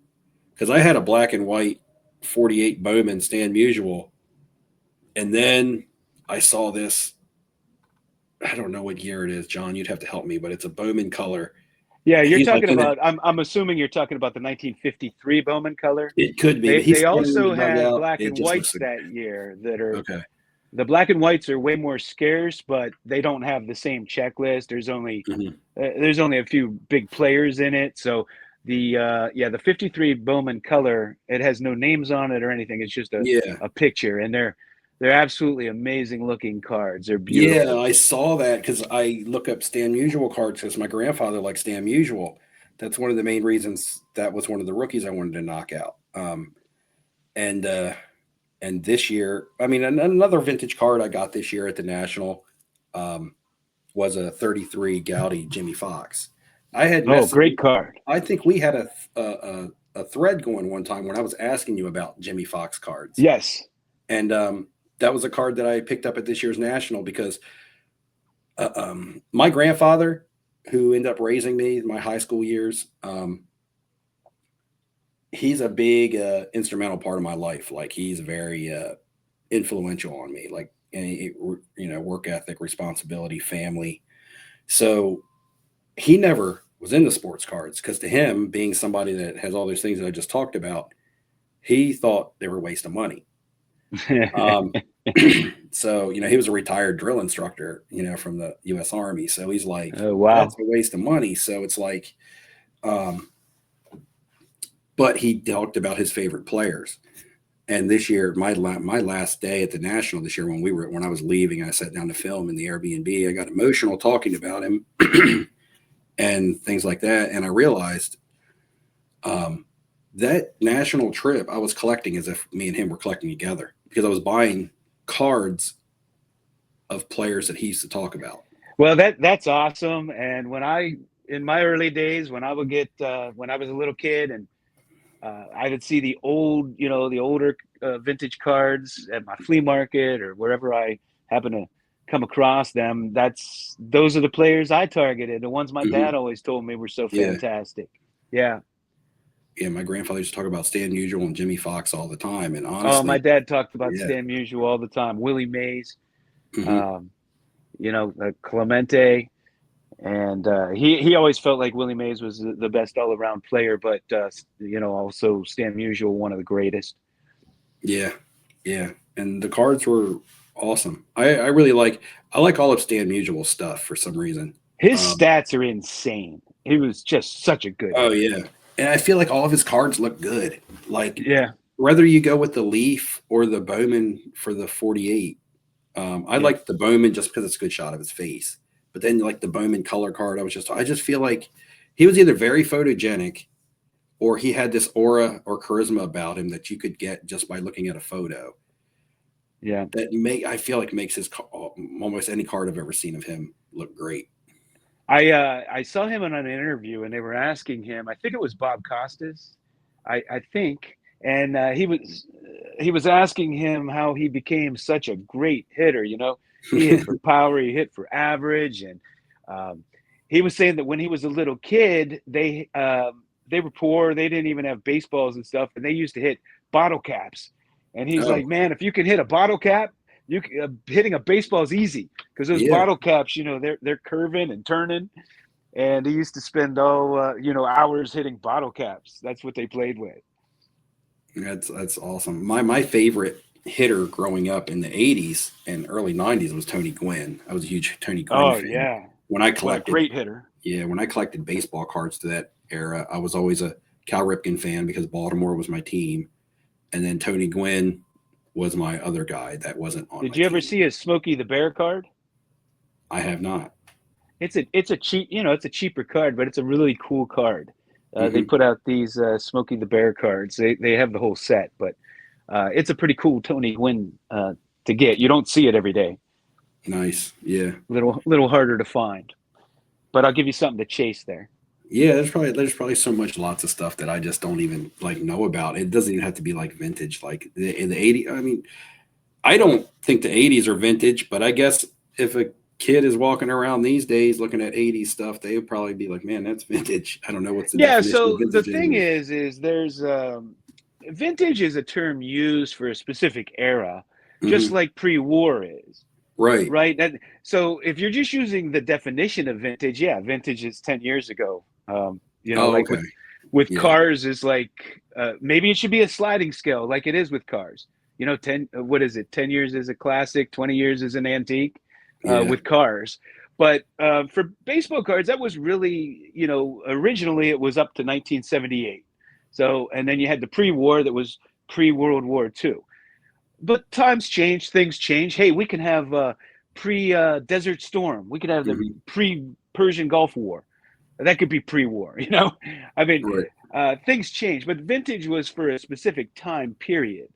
because I had a black and white 48 Bowman Stan Musial. And then I saw this. I don't know what year it is, John. You'd have to help me, but it's a Bowman Color. Yeah, you're He's like talking in the. about. I'm assuming you're talking about the 1953 Bowman color. It could be, but he's They standing in also the had dugout. black It and just looks whites like that year that are okay. the black and whites are way more scarce, but they don't have the same checklist. hmm There's only a few big players in it. So the 53 Bowman color, it has no names on it or anything. It's just Yeah, a picture, and they're absolutely amazing looking cards. They're yeah, beautiful. I saw that because I look up Stan Musial cards because my grandfather liked Stan Musial. That's one of the main reasons that was one of the rookies I wanted to knock out. And and this year, I mean, another vintage card I got this year at the National um, was a 33 Gaudy Jimmy Fox. I had Oh, messaged. great card. I think we had a thread going one time when I was asking you about Jimmy Fox cards, Yes. and that was a card that I picked up at this year's National because my grandfather, who ended up raising me in my high school years, he's a big instrumental part of my life. Like he's very influential on me. Like work ethic, responsibility, family. So he never was into sports cards because to him, being somebody that has all those things that I just talked about, he thought they were a waste of money. Um, so he was a retired drill instructor, from the U.S. Army. So he's like, Oh, that's wow. a waste of money. So it's like, um, but he talked about his favorite players. And this year, my last day at the National this year, when I was leaving, I sat down to film in the Airbnb. I got emotional talking about him and things like that. And I realized um, that national trip I was collecting as if me and him were collecting together because I was buying cards of players that he used to talk about. Well, that's awesome. And in my early days, when I was a little kid, and I would see the older vintage cards at my flea market or wherever I happen to come across them. Those are the players I targeted. The ones my hmm dad always told me were so Yeah. fantastic. Yeah. Yeah, my grandfather used to talk about Stan Musial and Jimmy Fox all the time, and Oh, my honestly, dad talked about yeah, Stan Musial all the time. Willie Mays, hmm um, Clemente, and he always felt like Willie Mays was the best all around player, but also Stan Musial, one of the greatest. yeah, yeah, and the cards were awesome. I really I like all of Stan Musial's stuff for some reason. His Um, stats are insane. He was just such a good oh hitter. yeah, and I feel like all of his cards look good. Like Yeah, whether you go with the Leaf or the Bowman for the 48, I yeah. like the Bowman just because it's a good shot of his face. But then like the Bowman color card, I just feel like he was either very photogenic or he had this aura or charisma about him that you could get just by looking at a photo. Yeah. That I feel like makes almost any card I've ever seen of him look great. I saw him in an interview, and they were asking him. I think it was Bob Costas. I think, and he was asking him how he became such a great hitter. He hit for power, he hit for average, and um, he was saying that when he was a little kid, they were poor. They didn't even have baseballs and stuff, and they used to hit bottle caps. And he's Oh like, man, if you can hit a bottle cap, hitting a baseball is easy because those yeah, bottle caps, they're curving and turning. And he used to spend hours hitting bottle caps. That's what they played with. that's awesome. My favorite hitter growing up in the 80s and early 90s was Tony Gwynn. I was a huge Tony Gwynn Oh fan. yeah, When I what a collected great hitter. Yeah, when I collected baseball cards to that era, I was always a Cal Ripken fan because Baltimore was my team, and then Tony Gwynn was my other guy that wasn't on Did my you ever team. see a Smokey the Bear card? I have not. It's a cheap, it's a cheaper card, but it's a really cool card. They Hmm. put out these Smokey the Bear cards. They have the whole set, but it's a pretty cool Tony Gwynn to get. You don't see it every day. Nice. Yeah. Little harder to find, but I'll give you something to chase there. Yeah, there's probably so much lots of stuff that I just don't even like know about. It doesn't even have to be like vintage. Like in the 80s, I mean, I don't think the 80s are vintage, but I guess if a kid is walking around these days looking at 80s stuff, they would probably be like, "Man, that's vintage." I don't know what's the Yeah, definition of so the vintage thing anymore. is there's vintage is a term used for a specific era, just Hmm. like pre-war is, Right. right? So if you're just using the definition of vintage, yeah, vintage is 10 years ago. Oh, Like okay. with Yeah. cars is like maybe it should be a sliding scale like it is with cars. 10 what is it? 10 years is a classic, 20 years is an antique Yeah. with cars. But for baseball cards, that was really, originally it was up to 1978. So, and then you had the pre-war that was pre-World War II. But times change, things change. Hey, we can have pre-Desert Storm. We could have the Hmm. pre-Persian Gulf War. That could be pre-war. I mean, Right. things change, but vintage was for a specific time period.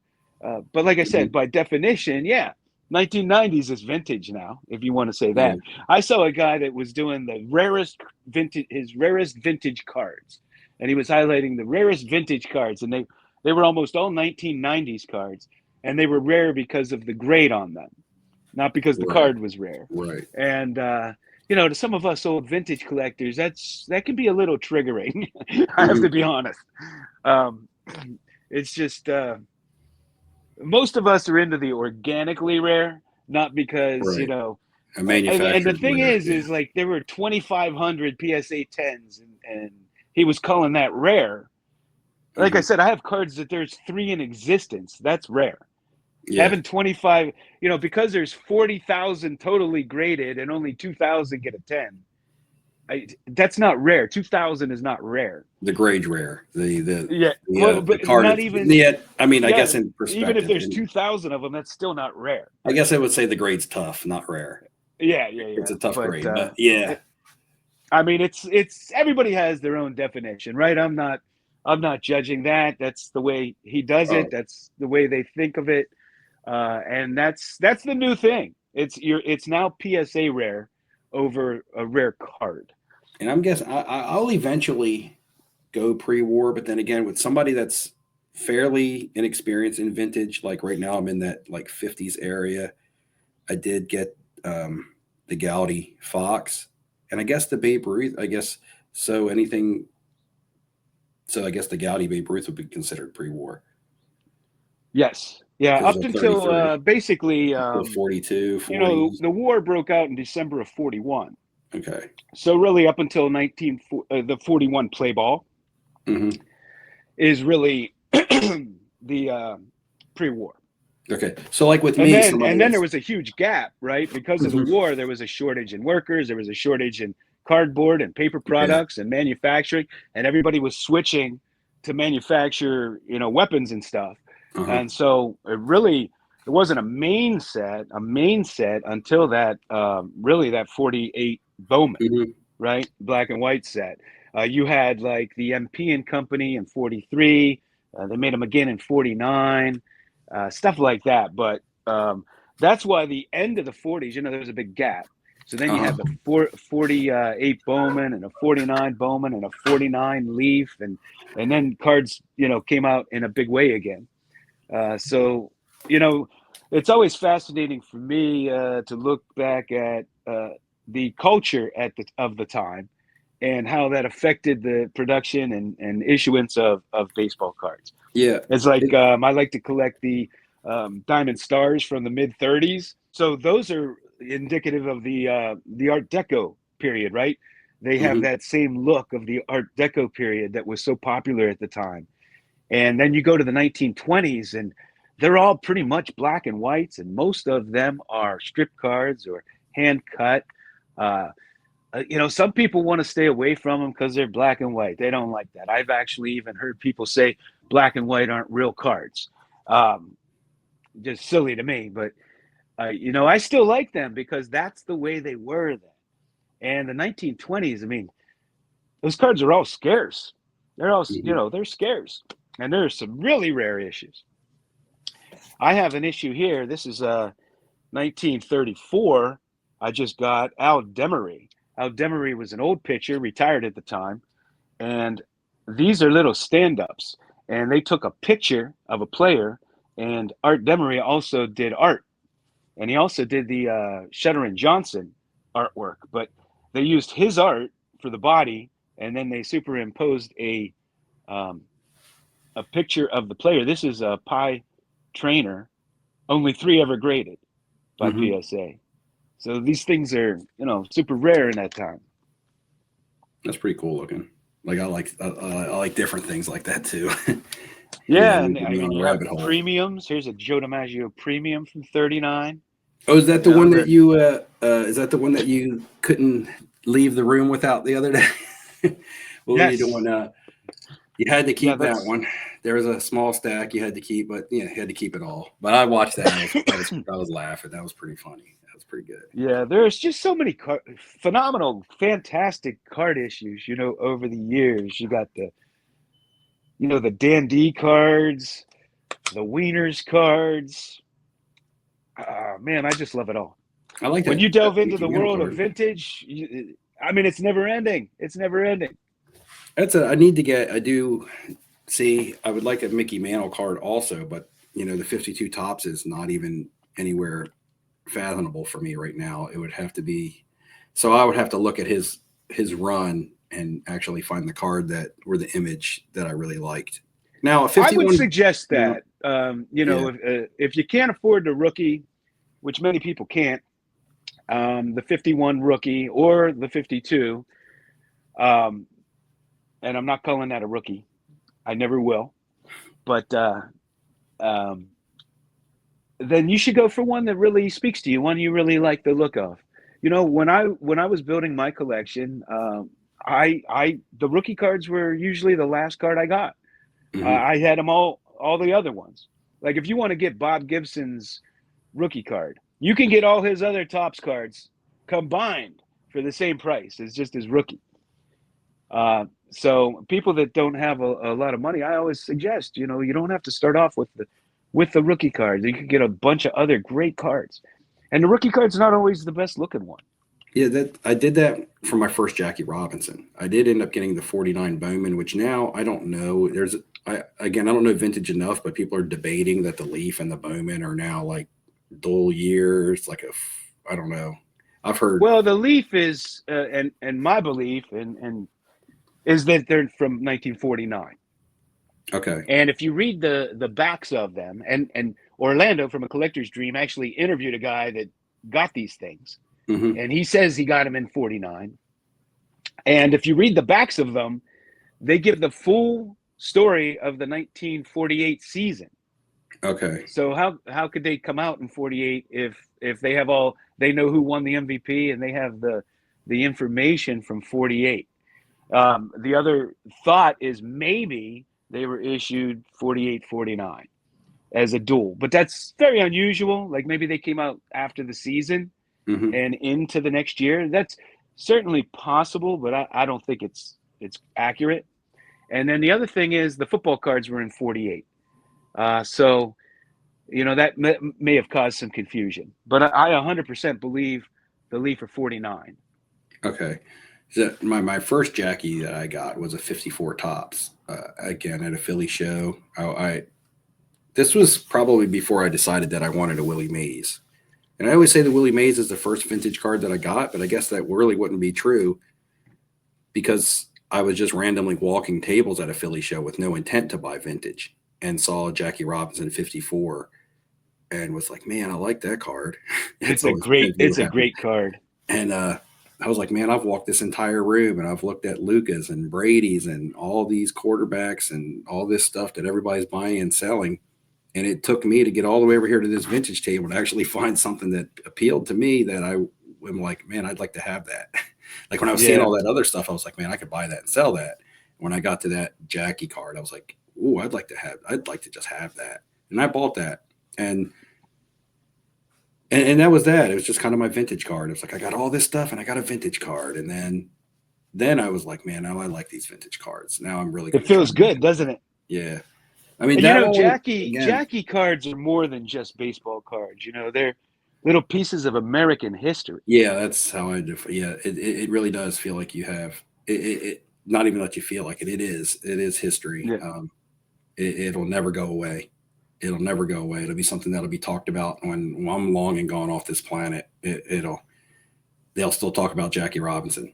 But like I said, Hmm. by definition, yeah, 1990s is vintage now, if you want to say Yeah. that. I saw a guy that was doing his rarest vintage cards, and he was highlighting the rarest vintage cards, and they were almost all 1990s cards, and they were rare because of the grade on them, not because the Right. card was rare. Right. And to some of us old vintage collectors, that can be a little triggering. I have to Hmm. be honest. Um, it's just most of us are into the organically rare, not because Right. A And the manufacturer's thing rare. is Yeah. like there were 2,500 PSA 10s, and he was calling that rare. Like I Hmm. said, I have cards that there's three in existence. That's rare. Yeah. Having 25, because there's 40,000 totally graded and only 2,000 get a 10. That's not rare. 2,000 is not rare. The grade rare. Yeah. Well, The but card. not even, Yeah. I mean, I yeah, guess in even if perspective, there's and 2,000 of them, that's still not rare. I guess I would say the grade's tough, not rare. Yeah, yeah, It's yeah. a tough But grade, but yeah. I mean, it's everybody has their own definition, right? I'm not judging that. That's the way he does it. Oh, That's the way they think of it. And that's the new thing. It's now PSA rare over a rare card. and I'm guessing I'll eventually go pre-war, but then again, with somebody that's fairly inexperienced in vintage, like right now, I'm in that like 50s area. I did get the Gaudy Fox, and I guess the Babe Ruth. I guess so. Anything So I guess the Gaudy Babe Ruth would be considered pre-war Yes. Yeah. because Up it's a until 33, basically, until 42, you know, 40. the war broke out in December of 41. Okay. So really up until the 41 play ball Hmm. is really the pre-war. Okay. So like with And me, then somebody and then there that's was a huge gap, right? Because of the Mhm. war, there was a shortage in workers, there was a shortage in cardboard and paper Yeah. products and manufacturing, and everybody was switching to manufacture, you know, weapons and stuff. Uh-huh. And so it wasn't a main set until that really that 48 Bowman, Hmm. right? Black and white set. You had like the MP and Company in 43. They made them again in 49, stuff like that. But that's why the end of the 40s, you know, there was a big gap. So then you Uh-huh. had the 48 Bowman and a 49 Bowman and a 49 Leaf. And then cards, you know, came out in a big way again. So, you know, it's always fascinating for me to look back at the culture of the time and how that affected the production and issuance of baseball cards. Yeah. It's like It, I like to collect the Diamond Stars from the mid 30s. So those are indicative of the Art Deco period, right? They have mhm. that same look of the Art Deco period that was so popular at the time. And then you go to the 1920s, and they're all pretty much black and whites, and most of them are strip cards or hand cut. Uh, you know, some people want to stay away from them because they're black and white. They don't like that. I've actually even heard people say black and white aren't real cards. Um, just silly to me, but you know, I still like them because that's the way they were then. And the 1920s, I mean, those cards are all scarce. They're all, you Mhm. know, they're scarce, and there's some really rare issues. I have an issue here. This is 1934. I just got Al Demery. Al Demery was an old pitcher, retired at the time, and these are little stand-ups. And they took a picture of a player, and Art Demery also did art, and he also did the Shutter and Johnson artwork. But they used his art for the body, and then they superimposed um, a picture of the player. This is a Pi Trainer, only three ever graded by Mhm. PSA. So these things are, you know, super rare in that time. That's pretty cool looking. Like I like different things like that too. You know, Yeah, you and get I me on mean, a you have rabbit the hole. premiums. Here's a Joe DiMaggio premium from 39. Oh, is that You the know, one that you is that the one that you couldn't leave the room without the other day? What were you doing? yes. You had to Yeah, keep that that's one. There was a small stack you had to keep, but yeah, you had to keep it all. But I watched that. I was laughing. That was pretty funny. That was pretty good. yeah, there's just so many phenomenal, fantastic card issues, you know, over the years. You got the Dan D cards, the Wieners cards. Man, I just love it all. I like When that, you that delve into Mickey the Mantle world of card. vintage, I mean, it's never ending. It's never ending. That's a. I need to get. I do see. I would like a Mickey Mantle card also, but the 52 tops is not even anywhere fathomable for me right now. It would have to be. So I would have to look at his run and actually find the card that or the image that I really liked. Now a I would 51. suggest No, that, you yeah. know, if you can't afford the rookie, which many people can't, the 51 rookie or the 52, um, and I'm not calling that a rookie. I never will. But um, then you should go for one that really speaks to you, one you really like the look of. You know, when I was building my collection, I the rookie cards were usually the last card I got. Hmm. I had them all the other ones. Like if you want to get Bob Gibson's rookie card, you can get all his other tops cards combined for the same price as just his rookie. So people that don't have a lot of money, I always suggest, you know, you don't have to start off with the rookie cards. You could get a bunch of other great cards, and the rookie card's not always the best looking one. Yeah, that I did that for my first Jackie Robinson. I did end up getting the 49 Bowman, which now I don't know. I don't know vintage enough, but people are debating that the Leaf and the Bowman are now like dual years. I don't know. I've heard. Well, the Leaf is, and my belief and is that they're from 1949. Okay. And if you read the backs of them, and Orlando from A Collector's Dream actually interviewed a guy that got these things, Hmm. and he says he got them in '49. And if you read the backs of them, they give the full story of the 1948 season. Okay. So how could they come out in '48 if they have all, they know who won the MVP and they have the information from '48? The other thought is maybe they were issued 48, 49 as a duel, but that's very unusual. Like maybe they came out after the season Hmm. and into the next year. That's certainly possible, but I don't think it's accurate. And then the other thing is the football cards were in '48, so that may have caused some confusion. But I 100% believe the Leaf are '49. Okay. So my first Jackie that I got was a 54 tops. Again at a Philly show. I this was probably before I decided that I wanted a Willie Mays. And I always say that Willie Mays is the first vintage card that I got, but I guess that really wouldn't be true because I was just randomly walking tables at a Philly show with no intent to buy vintage and saw Jackie Robinson 54 and was like, man, I like that card. It's always been It's a happy. great card. And I was like, man, I've walked this entire room and I've looked at Luca's and Brady's and all these quarterbacks and all this stuff that everybody's buying and selling. And it took me to get all the way over here to this vintage table to actually find something that appealed to me that I am like, man, I'd like to have that. Like when I was seeing Yeah. all that other stuff, I was like, man, I could buy that and sell that. When I got to that Jackie card, I was like, ooh, I'd like to just have that. And I bought that. And that was that. It was just kind of my vintage card. It was like I got all this stuff and I got a vintage card. And then I was like, man, now I like these vintage cards. Now I'm really It going to try feels to get good, doesn't it? yeah. I mean And that one again. Jackie cards are more than just baseball cards. They're little pieces of American history. Yeah, that's how I define. Yeah, it really does feel like you have it. Not even let you feel like it. It is history. Yeah. It'll never go away. It'll never go away. It'll be something that'll be talked about when I'm long and gone off this planet. They'll still talk about Jackie Robinson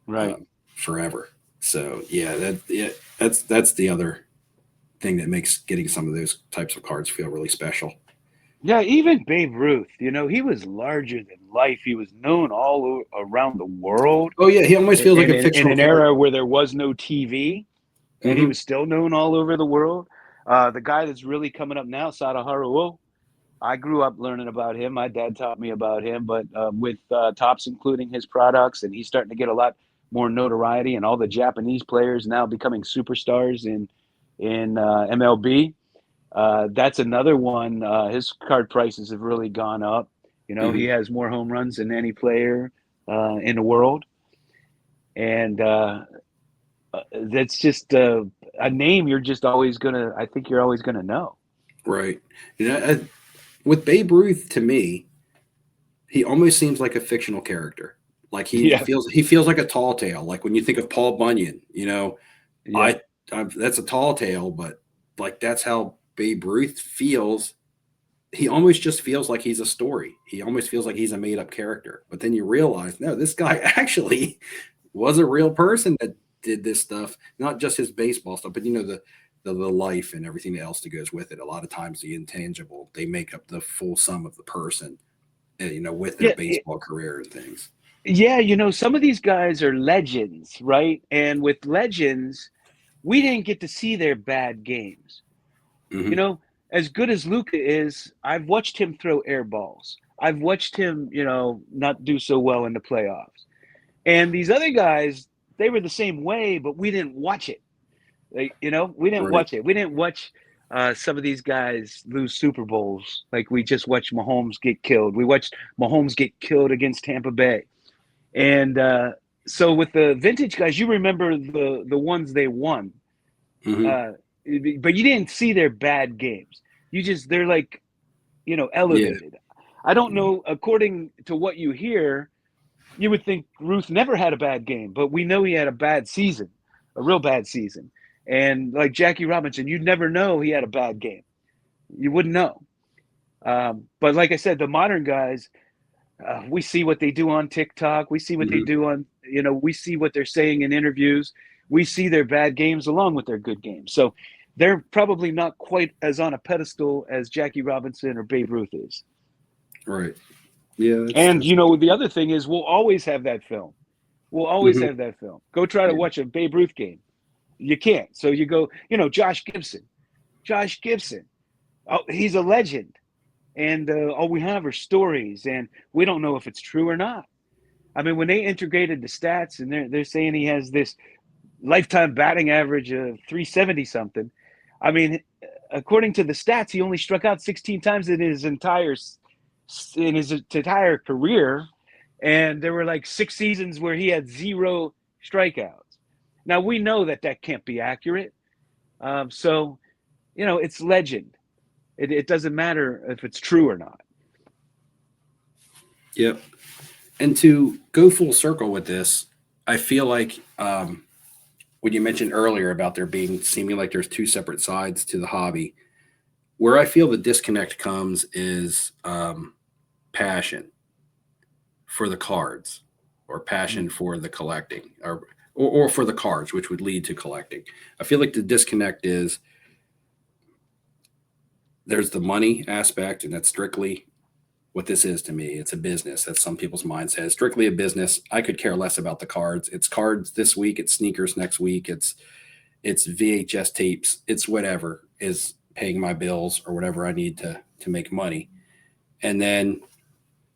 Right. forever. So yeah, that's the other thing that makes getting some of those types of cards feel really special. Yeah, even Babe Ruth, he was larger than life. He was known around the world Oh yeah, he almost feels like a in fictional an character. era where there was no TV, and he Hmm. was still known all over the world. The guy that's really coming up now, Sada Haruo, I grew up learning about him. My dad taught me about him, but with Topps including his products, and he's starting to get a lot more notoriety, and all the Japanese players now becoming superstars in MLB. That's another one. His card prices have really gone up. He Hmm. has more home runs than any player in the world, and that's just a name you're just always gonna. I think you're always gonna know. Right. With Babe Ruth, to me, he almost seems like a fictional character. Like Yeah, he feels like a tall tale. Like when you think of Paul Bunyan, yeah, I, that's a tall tale, but like that's how Babe Ruth feels. He almost just feels like he's a story. He almost feels like he's a made up character. But then you realize, no, this guy actually was a real person that did this stuff, not just his baseball stuff, but the life and everything else that goes with it. A lot of times the intangible, they make up the full sum of the person, with their yeah, baseball career and things. yeah. Some of these guys are legends, right? And with legends, we didn't get to see their bad games. You Hmm. know, as good as Luca is, I've watched him throw air balls. I've watched him, not do so well in the playoffs. And these other guys, they were the same way, but we didn't watch it. We didn't Right. watch it. We didn't watch some of these guys lose Super Bowls. Like we just watched Mahomes get killed. We watched Mahomes get killed against Tampa Bay. And so with the vintage guys, you remember the ones they won, Hmm. uh, but you didn't see their bad games. They're like, Yeah. elevated. I don't know. According to what you hear, you would think Ruth never had a bad game, but we know he had a bad season, a real bad season. And like Jackie Robinson, you'd never know he had a bad game. You wouldn't know. But like I said, the modern guys, we see what they do on TikTok. We see what they Hmm. do we see what they're saying in interviews. We see their bad games along with their good games. So they're probably not quite as on a pedestal as Jackie Robinson or Babe Ruth is. Right. Yeah, And that's the other thing is, we'll always have that film. We'll always hmm have that film. Go try to yeah. watch a Babe Ruth game. You can't. So you go, Josh Gibson. Josh Gibson. Oh, he's a legend. And all we have are stories, and we don't know if it's true or not. I mean, when they integrated the stats, and they're saying he has this lifetime batting average of 370 something. I mean, according to the stats, he only struck out 16 times in his entire career, and there were like 6 seasons where he had zero strikeouts. Now we know that that can't be accurate. So it's legend. It doesn't matter if it's true or not. Yep. And to go full circle with this, I feel like when you mentioned earlier about there being seeming like there's two separate sides to the hobby, where I feel the disconnect comes is passion for the cards or passion for the collecting or for the cards, which would lead to collecting. I feel like the disconnect is there's the money aspect, and that's strictly what this is to me. It's a business. That's some people's mindset. It's strictly a business. I could care less about the cards. It's cards this week. It's sneakers next week. It's VHS tapes. It's whatever is paying my bills or whatever I need to make money. And then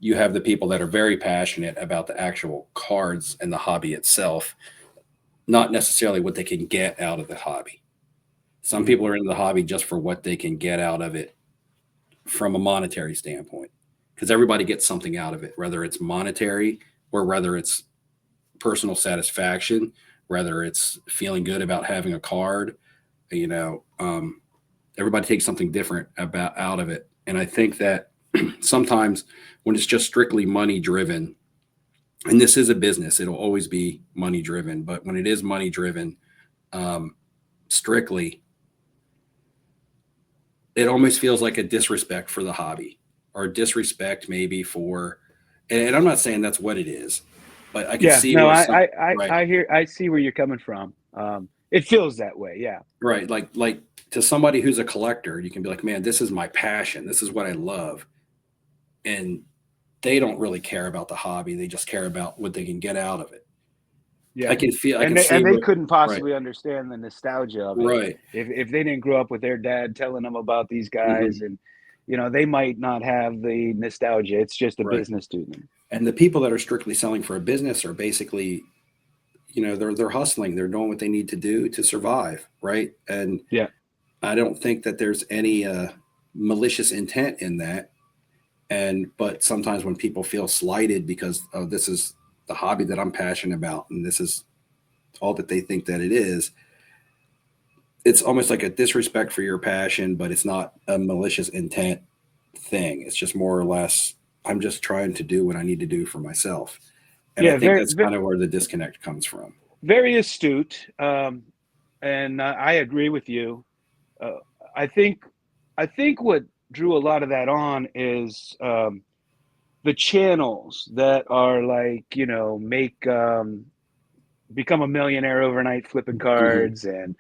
you have the people that are very passionate about the actual cards and the hobby itself, not necessarily what they can get out of the hobby. Some Mm-hmm. people are in the hobby just for what they can get out of it from a monetary standpoint, because everybody gets something out of it, whether it's monetary or whether it's personal satisfaction, whether it's feeling good about having a card. You know, everybody takes something different about out of it, and I think that sometimes when it's just strictly money driven, and this is a business, it'll always be money driven. But when it is money driven, um, strictly, it almost feels like a disrespect for the hobby or disrespect maybe for, and I'm not saying that's what it is, but I could Yeah, see no, where I, some, I, I, right, I hear, I see where you're coming from. It feels that way. Yeah. right, like to somebody who's a collector, you can be like, man, this is my passion, this is what I love, and they don't really care about the hobby, they just care about what they can get out of it. Yeah. I And can they see and they where, couldn't right, possibly understand the nostalgia of it right, if they didn't grow up with their dad telling them about these guys, hmm, and they might not have the nostalgia. It's just a right. business to them. And the people that are strictly selling for a business are basically, they're hustling, they're doing what they need to do to survive, right? And Yeah. I don't think that there's any malicious intent in that. And but sometimes when people feel slighted because oh, this is the hobby that I'm passionate about, and this is all that they think that it is, it's almost like a disrespect for your passion, but it's not a malicious intent thing. It's just more or less, I'm just trying to do what I need to do for myself. And I Yeah. think Very, that's kind of where the disconnect comes from. very astute. And I agree with you. Uh, I think I think what drew a lot of that on is the channels that are like, make become a millionaire overnight flipping Hmm. cards, and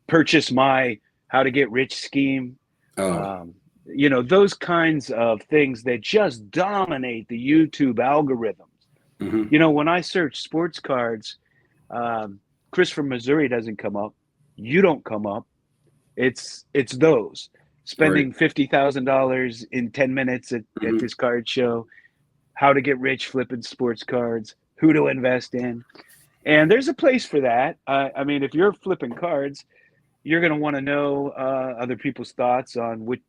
purchase my how to get rich scheme. Oh, Um, those kinds of things that just dominate the YouTube algorithms. hmm, When I search sports cards, um, Chris from Missouri doesn't come up. You don't come up. It's those right. spending $50,000 in 10 minutes at Hmm. this card show, how to get rich flipping sports cards, who to invest in. And there's a place for that. I mean, if you're flipping cards, you're going to want to know other people's thoughts on which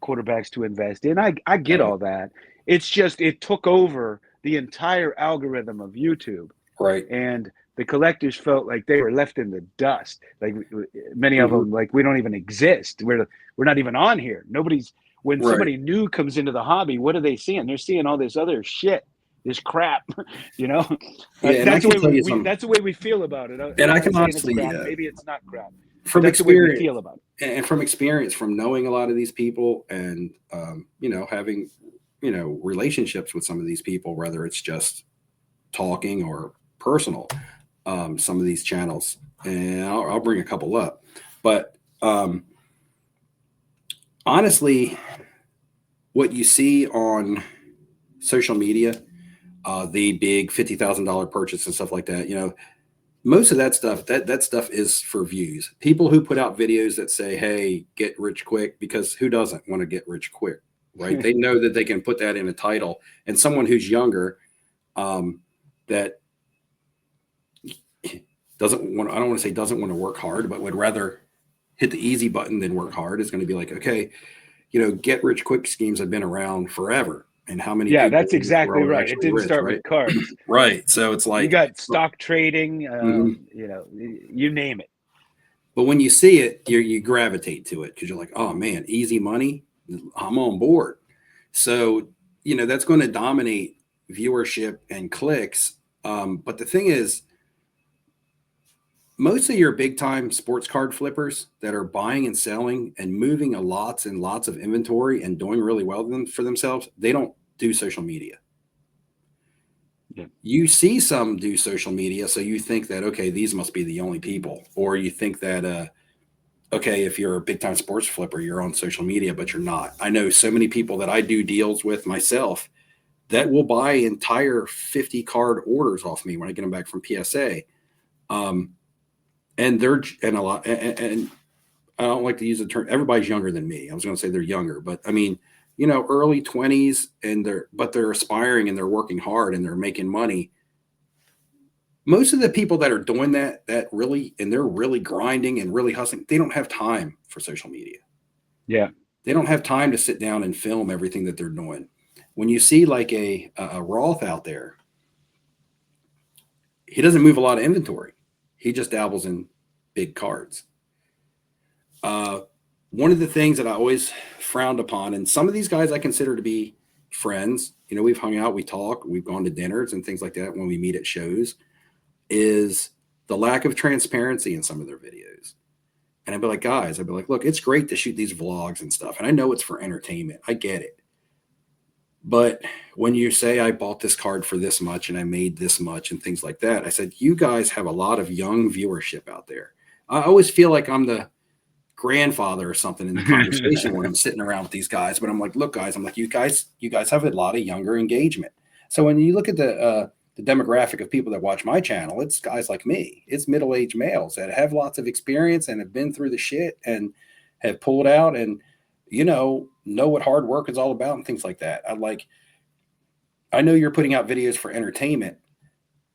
quarterbacks to invest in. I get Oh, all that. It's just it took over the entire algorithm of YouTube, right. and the collectors felt like they were left in the dust. Like many of Hmm. them, like we don't even exist. We're not even on here. Nobody's when Right. somebody new comes into the hobby. What are they seeing? They're seeing all this other shit, this crap. you know, Yeah, and I that's the can way tell you we some, that's the way we feel about it. and I'm I not can saying it's honestly, crap. Maybe it's not crap, but from that's the way we experience, feel about it. and from experience, from knowing a lot of these people, and having relationships with some of these people, whether it's just talking or personal, some of these channels, and I'll bring a couple up, but Um, honestly, what you see on social media, the big $50,000 purchase and stuff like that, most of that stuff, that stuff is for views. People who put out videos that say, "Hey, get rich quick," because who doesn't want to get rich quick, right? They know that they can put that in a title, and someone who's younger, that doesn't want, I don't want to say doesn't want to work hard, but would rather hit the easy button than work hard, is going to be like, okay, get rich quick schemes have been around forever. And how many Yeah, people that's in this exactly world are right. It actually didn't rich, start with right? cards. Right. So it's You like, got stock trading, mhm. you name it. But when you see it, you gravitate to it because you're like, oh man, easy money, I'm on board. So, that's going to dominate viewership and clicks. But the thing is, most of your big time sports card flippers that are buying and selling and moving a lots and lots of inventory and doing really well for themselves, they don't do social media. Yeah. You see some do social media, so you think that, okay, these must be the only people, or you think that, okay, if you're a big time sports flipper, you're on social media, but you're not. I know so many people that I do deals with myself that will buy entire 50 card orders off me when I get them back from PSA. Um, and they're, and a lot, and I don't like to use the term, everybody's younger than me. I was going to say they're younger, but I mean, early 20s, and they're aspiring and they're working hard and they're making money. Most of the people that are doing that really, and they're really grinding and really hustling, they don't have time for social media. Yeah. They don't have time to sit down and film everything that they're doing. When you see like a Roth out there, he doesn't move a lot of inventory. He just dabbles in big cards. Uh, One of the things that I always frowned upon, and some of these guys I consider to be friends, we've hung out, we talk, we've gone to dinners and things like that when we meet at shows, is the lack of transparency in some of their videos. And I'd be like, guys, look, it's great to shoot these vlogs and stuff. And I know it's for entertainment. I get it. But when you say I bought this card for this much and I made this much and things like that, I said, you guys have a lot of young viewership out there. I always feel like I'm the grandfather or something in the conversation when I'm sitting around with these guys. But I'm like, look, guys, I'm like, you guys have a lot of younger engagement. So when you look at the demographic of people that watch my channel, it's guys like me. It's middle-aged males that have lots of experience and have been through the shit and have pulled out and know what hard work is all about and things like that. I know you're putting out videos for entertainment,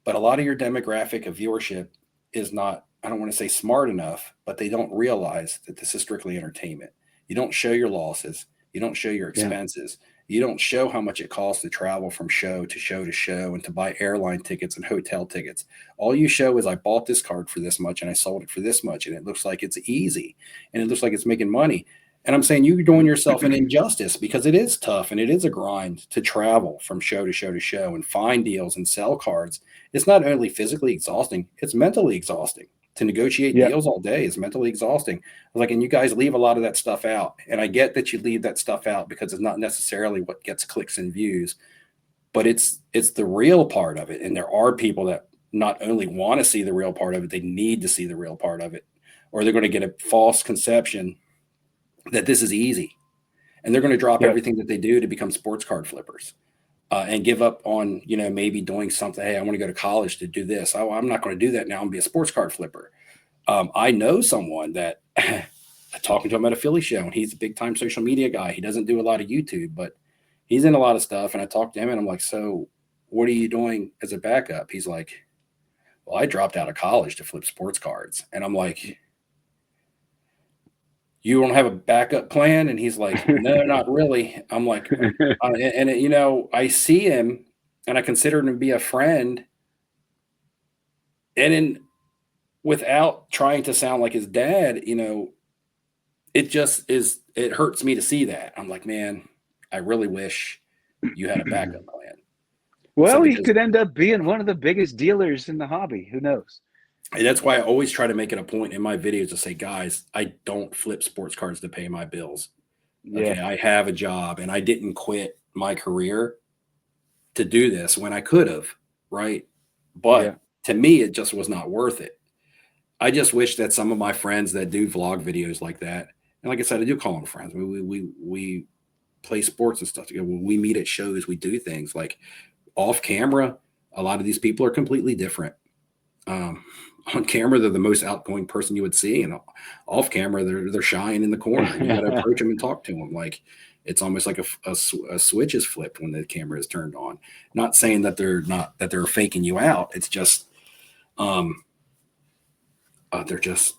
but a lot of your demographic of viewership is not, I don't want to say smart enough, but they don't realize that this is strictly entertainment. You don't show your losses. You don't show your Yeah. expenses. You don't show how much it costs to travel from show to show to show and to buy airline tickets and hotel tickets. All you show is I bought this card for this much and I sold it for this much. And it looks like it's easy and it looks like it's making money. And I'm saying you're doing yourself an injustice because it is tough and it is a grind to travel from show to show to show and find deals and sell cards. It's not only physically exhausting, it's mentally exhausting. To negotiate Yeah. deals all day is mentally exhausting. And you guys leave a lot of that stuff out. And I get that you leave that stuff out because it's not necessarily what gets clicks and views, but it's the real part of it. And there are people that not only want to see the real part of it, they need to see the real part of it, or they're going to get a false conception that this is easy. And they're going to drop Yeah. everything that they do to become sports card flippers. And give up on, maybe doing something. Hey, I want to go to college to do this. Oh, I'm not going to do that now. I'm going to be a sports card flipper. I know someone that I'm talking to him at a Philly show, and he's a big time social media guy. He doesn't do a lot of YouTube, but he's in a lot of stuff. And I talked to him and I'm like, so what are you doing as a backup? He's like, well, I dropped out of college to flip sports cards. And I'm like, you don't have a backup plan? And he's like, no, not really. I'm like, I see him and I consider him to be a friend. And then without trying to sound like his dad, it just is, it hurts me to see that. I'm like, man, I really wish you had a backup plan. So Well, he because could end up being one of the biggest dealers in the hobby. Who knows? and that's why I always try to make it a point in my videos to say, guys, I don't flip sports cards to pay my bills. Yeah. Okay. I have a job and I didn't quit my career to do this when I could have. Right. Yeah. But to me, it just was not worth it. I just wish that some of my friends that do vlog videos like that, and like I said, I do call them friends. We play sports and stuff together. When we meet at shows, we do things like off camera. A lot of these people are completely different. Um, on camera, they're the most outgoing person you would see, and off camera, they're shying in the corner. You got to approach them and talk to them. Like it's almost like a switch is flipped when the camera is turned on. Not saying that they're faking you out. It's just um, they're just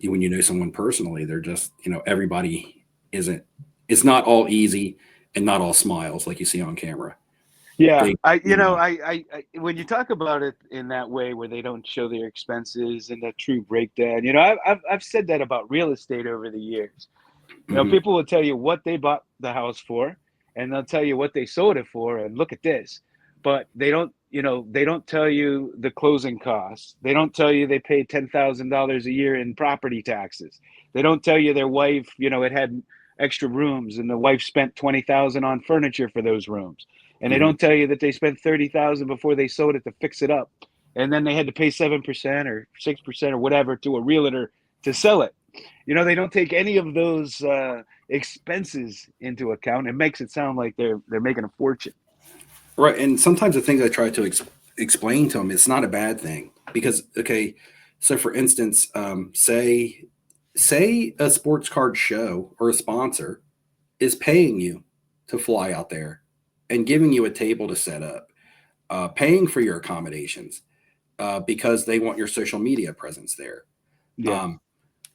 when you know someone personally, they're just everybody isn't. It's not all easy and not all smiles like you see on camera. Yeah, They, I you you know know, I when you talk about it in that way where they don't show their expenses and the true breakdown, I've said that about real estate over the years. mhm, People will tell you what they bought the house for, and they'll tell you what they sold it for, and look at this. But they don't tell you the closing costs. They don't tell you they paid $10,000 a year in property taxes. They don't tell you their wife, it had extra rooms, and the wife spent 20,000 on furniture for those rooms. And they mhm. don't tell you that they spent 30,000 before they sold it to fix it up, and then they had to pay 7% or 6% or whatever to a realtor to sell it. They don't take any of those expenses into account. It makes it sound like they're making a fortune. Right, and sometimes the things I try to explain to them, it's not a bad thing because okay, so for instance, say a sports card show or a sponsor is paying you to fly out there and giving you a table to set up, paying for your accommodations because they want your social media presence there. Yeah, Um,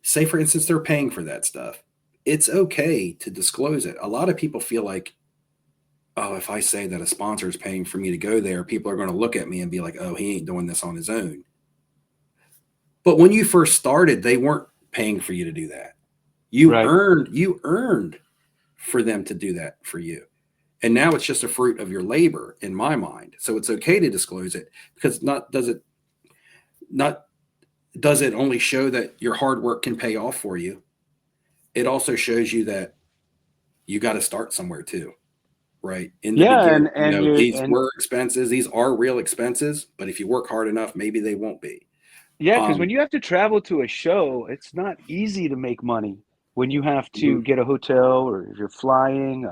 say for instance they're paying for that stuff. It's okay to disclose it. A lot of people feel like, oh, if I say that a sponsor is paying for me to go there, people are going to look at me and be like, oh, he ain't doing this on his own. But when you first started, they weren't paying for you to do that. right. You earned for them to do that for you. And now it's just a fruit of your labor in my mind. So it's okay to disclose it because not does it only show that your hard work can pay off for you. It also shows you that you got to start somewhere too. Right. In the Yeah, beginning, and you these and were expenses. These are real expenses, but if you work hard enough, maybe they won't be. yeah, because when Um, you have to travel to a show, it's not easy to make money when you have to mhm. get a hotel or if you're flying.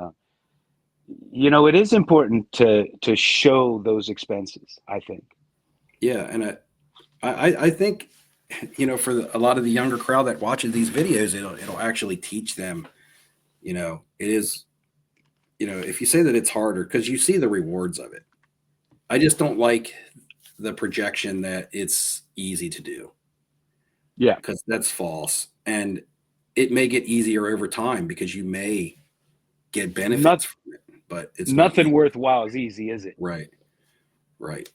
It is important to show those expenses, I think. Yeah, and I think for a lot of the younger crowd that watches these videos, it'll actually teach them. It is. If you say that it's harder because you see the rewards of it. I just don't like the projection that it's easy to do Yeah, because that's false, and it may get easier over time because you may get not benefits from it, but it's not nothing easy. worthwhile is easy, is it? Right, right.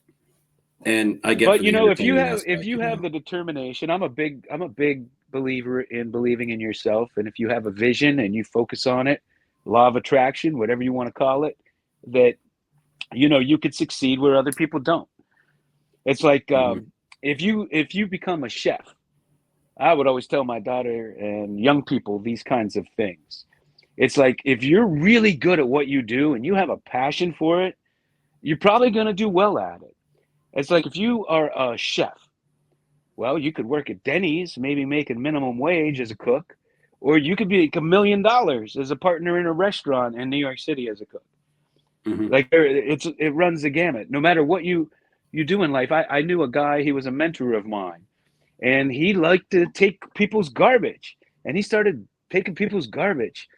And I get But for the if you entertainment have if aspect, you have the determination, I'm a big believer in believing in yourself, and if you have a vision and you focus on it, law of attraction, whatever you want to call it, that you could succeed where other people don't. It's like Mhm, if you become a chef. I would always tell my daughter and young people these kinds of things. It's like if you're really good at what you do and you have a passion for it, you're probably going to do well at it. It's like if you are a chef, well, you could work at Denny's, maybe making minimum wage as a cook, or you could make $1 million as a partner in a restaurant in New York City as a cook. mhm, Like it runs the gamut. No matter what you do in life. I knew a guy. He was a mentor of mine, and he liked to take people's garbage, and he started taking people's garbage,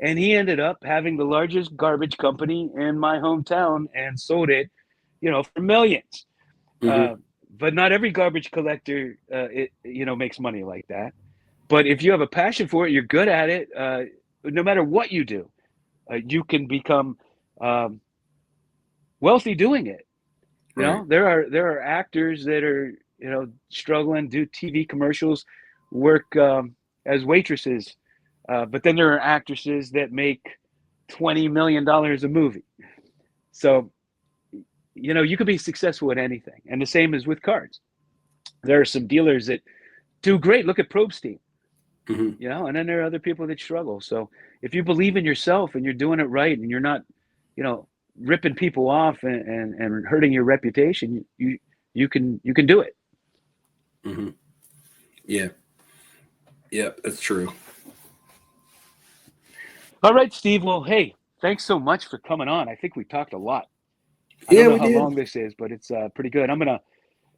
and he ended up having the largest garbage company in my hometown and sold it, for millions. mhm. Uh, but not every garbage collector, makes money like that. But if you have a passion for it, you're good at it. No matter what you do, you can become um, wealthy doing it. Right. There are actors that are struggling, do TV commercials, work as waitresses, but then there are actresses that make $20 million a movie. So you could be successful at anything, and the same is with cards. There are some dealers that do great. Look at Probstein, Mhm, and then there are other people that struggle. So if you believe in yourself and you're doing it right, and you're not, you know, ripping people off and hurting your reputation, you can do it. mhm. Yeah. Yep. That's true. All right, Steve. Well, hey, thanks so much for coming on. I think we talked a lot. I don't Yeah, know we how did. long this is, but it's pretty good.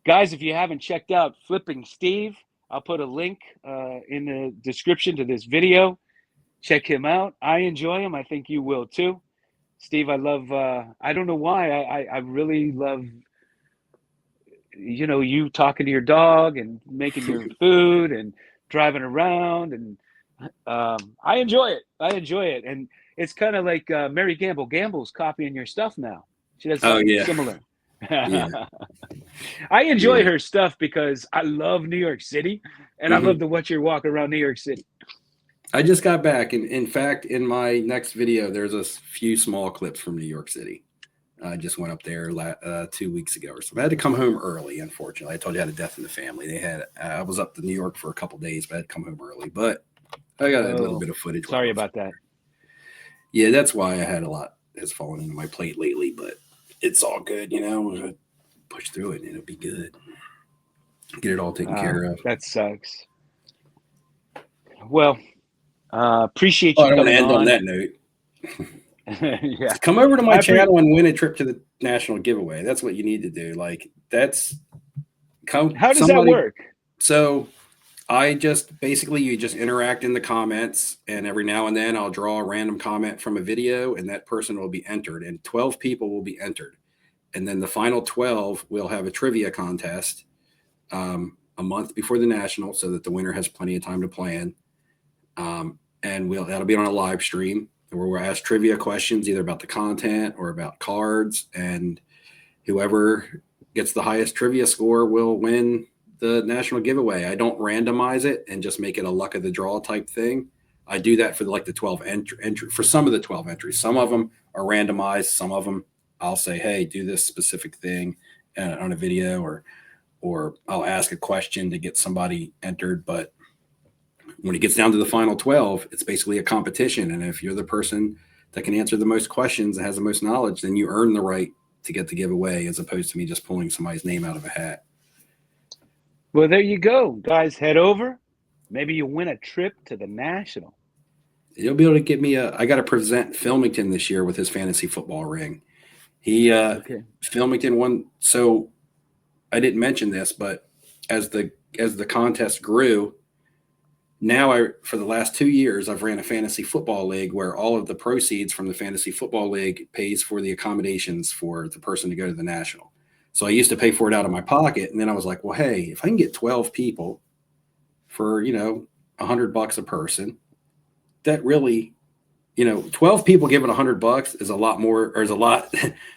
Guys, if you haven't checked out Flipping Steve, I'll put a link in the description to this video. Check him out. I enjoy him. I think you will too. Steve, I love, I don't know why, I really love, you talking to your dog and making your food and driving around. And I enjoy it. I enjoy it. And it's kind of like Mary Gamble. Gamble's copying your stuff now. She does Oh something yeah. similar. Yeah. I enjoy Yeah. her stuff because I love New York City and I love Hmm. to watch her walk around New York City. I just got back, and in fact, in my next video, there's a few small clips from New York City. I just went up there 2 weeks ago or something. I had to come home early, unfortunately. I told you I had a death in the family. I was up to New York for a couple days, but I had to come home early. But I got a little Oh, bit of footage while I sorry was. about that. Yeah, that's why I had a lot has fallen into my plate lately, but it's all good, We're gonna push through it and it'll be good. Get it all taken care of. That sucks. Well, appreciate Oh, I you don't want to coming end on on. that note. Yeah, Come over to my I pre. channel and win a trip to the national giveaway. That's what you need to do. Like that's come How does that somebody. work? So I just basically you just interact in the comments, and every now and then I'll draw a random comment from a video, and that person will be entered, and 12 people will be entered, and then the final 12 will have a trivia contest a month before the national, so that the winner has plenty of time to plan. And that'll be on a live stream where we'll ask trivia questions either about the content or about cards, and whoever gets the highest trivia score will win the national giveaway. I don't randomize it and just make it a luck of the draw type thing. I do that for like the 12 entry for some of the 12 entries. Some of them are randomized. Some of them I'll say, hey, do this specific thing on a video, or I'll ask a question to get somebody entered. But when it gets down to the final 12, it's basically a competition. And if you're the person that can answer the most questions and has the most knowledge, then you earn the right to get the giveaway, as opposed to me just pulling somebody's name out of a hat. Well, there you go, guys. Head over. Maybe you win a trip to the national. You'll be able to get me I got to present Filmington this year with his fantasy football ring. Okay. Filmington won. So I didn't mention this, but as the contest grew, now for the last 2 years, I've ran a fantasy football league where all of the proceeds from the fantasy football league pays for the accommodations for the person to go to the national. So I used to pay for it out of my pocket. And then I was like, well, hey, if I can get 12 people for, $100 a person, that really, 12 people giving $100 is a lot more, or is a lot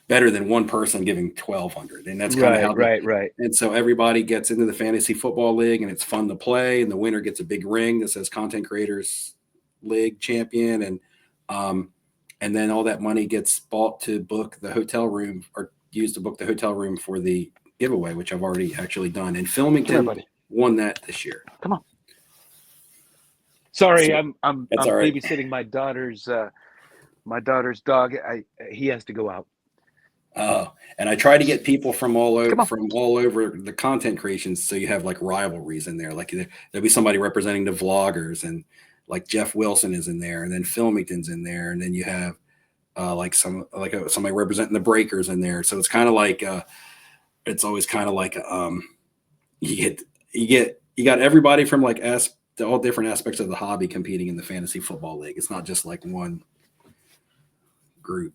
better than one person giving 1,200. And that's kind of how Right. and so everybody gets into the fantasy football league, and it's fun to play. And the winner gets a big ring that says Content Creators League Champion. And then all that money gets bought to book the hotel room, or used to book the hotel room for the giveaway, which I've already actually done. And Filmington won that this year. Come on. Sorry, So, I'm that's all right. babysitting my daughter's dog. He has to go out. And I try to get people from all over the content creations, so you have like rivalries in there. Like there'll be somebody representing the vloggers, and like Jeff Wilson is in there, and then Filmington's in there, and then you have somebody representing the breakers in there. So it's kind of like it's always kind of like you got everybody from like all different aspects of the hobby competing in the fantasy football league. It's not just like one group.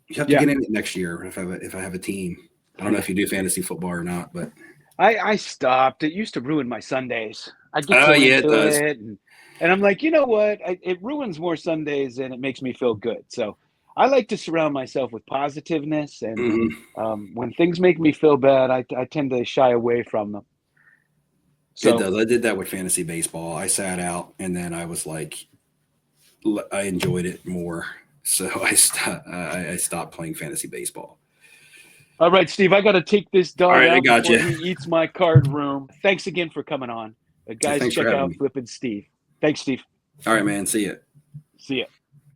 You have to get in it next year if I have a team. I don't know if you do fantasy football or not, but I stopped. It used to ruin my Sundays. I'd get so yeah, it into does. it, and I'm like, you know what? It ruins more Sundays than it makes me feel good. So I like to surround myself with positiveness, and when things make me feel bad, I tend to shy away from them. So it does. I did that with fantasy baseball. I sat out, and then I was like, I enjoyed it more, so I stopped playing fantasy baseball. All right, Steve, I got to take this dog out before he eats my card room. Thanks again for coming on. Guys, thanks for check having out me. Flippin' Steve. Thanks, Steve. All right, man. See ya. See ya.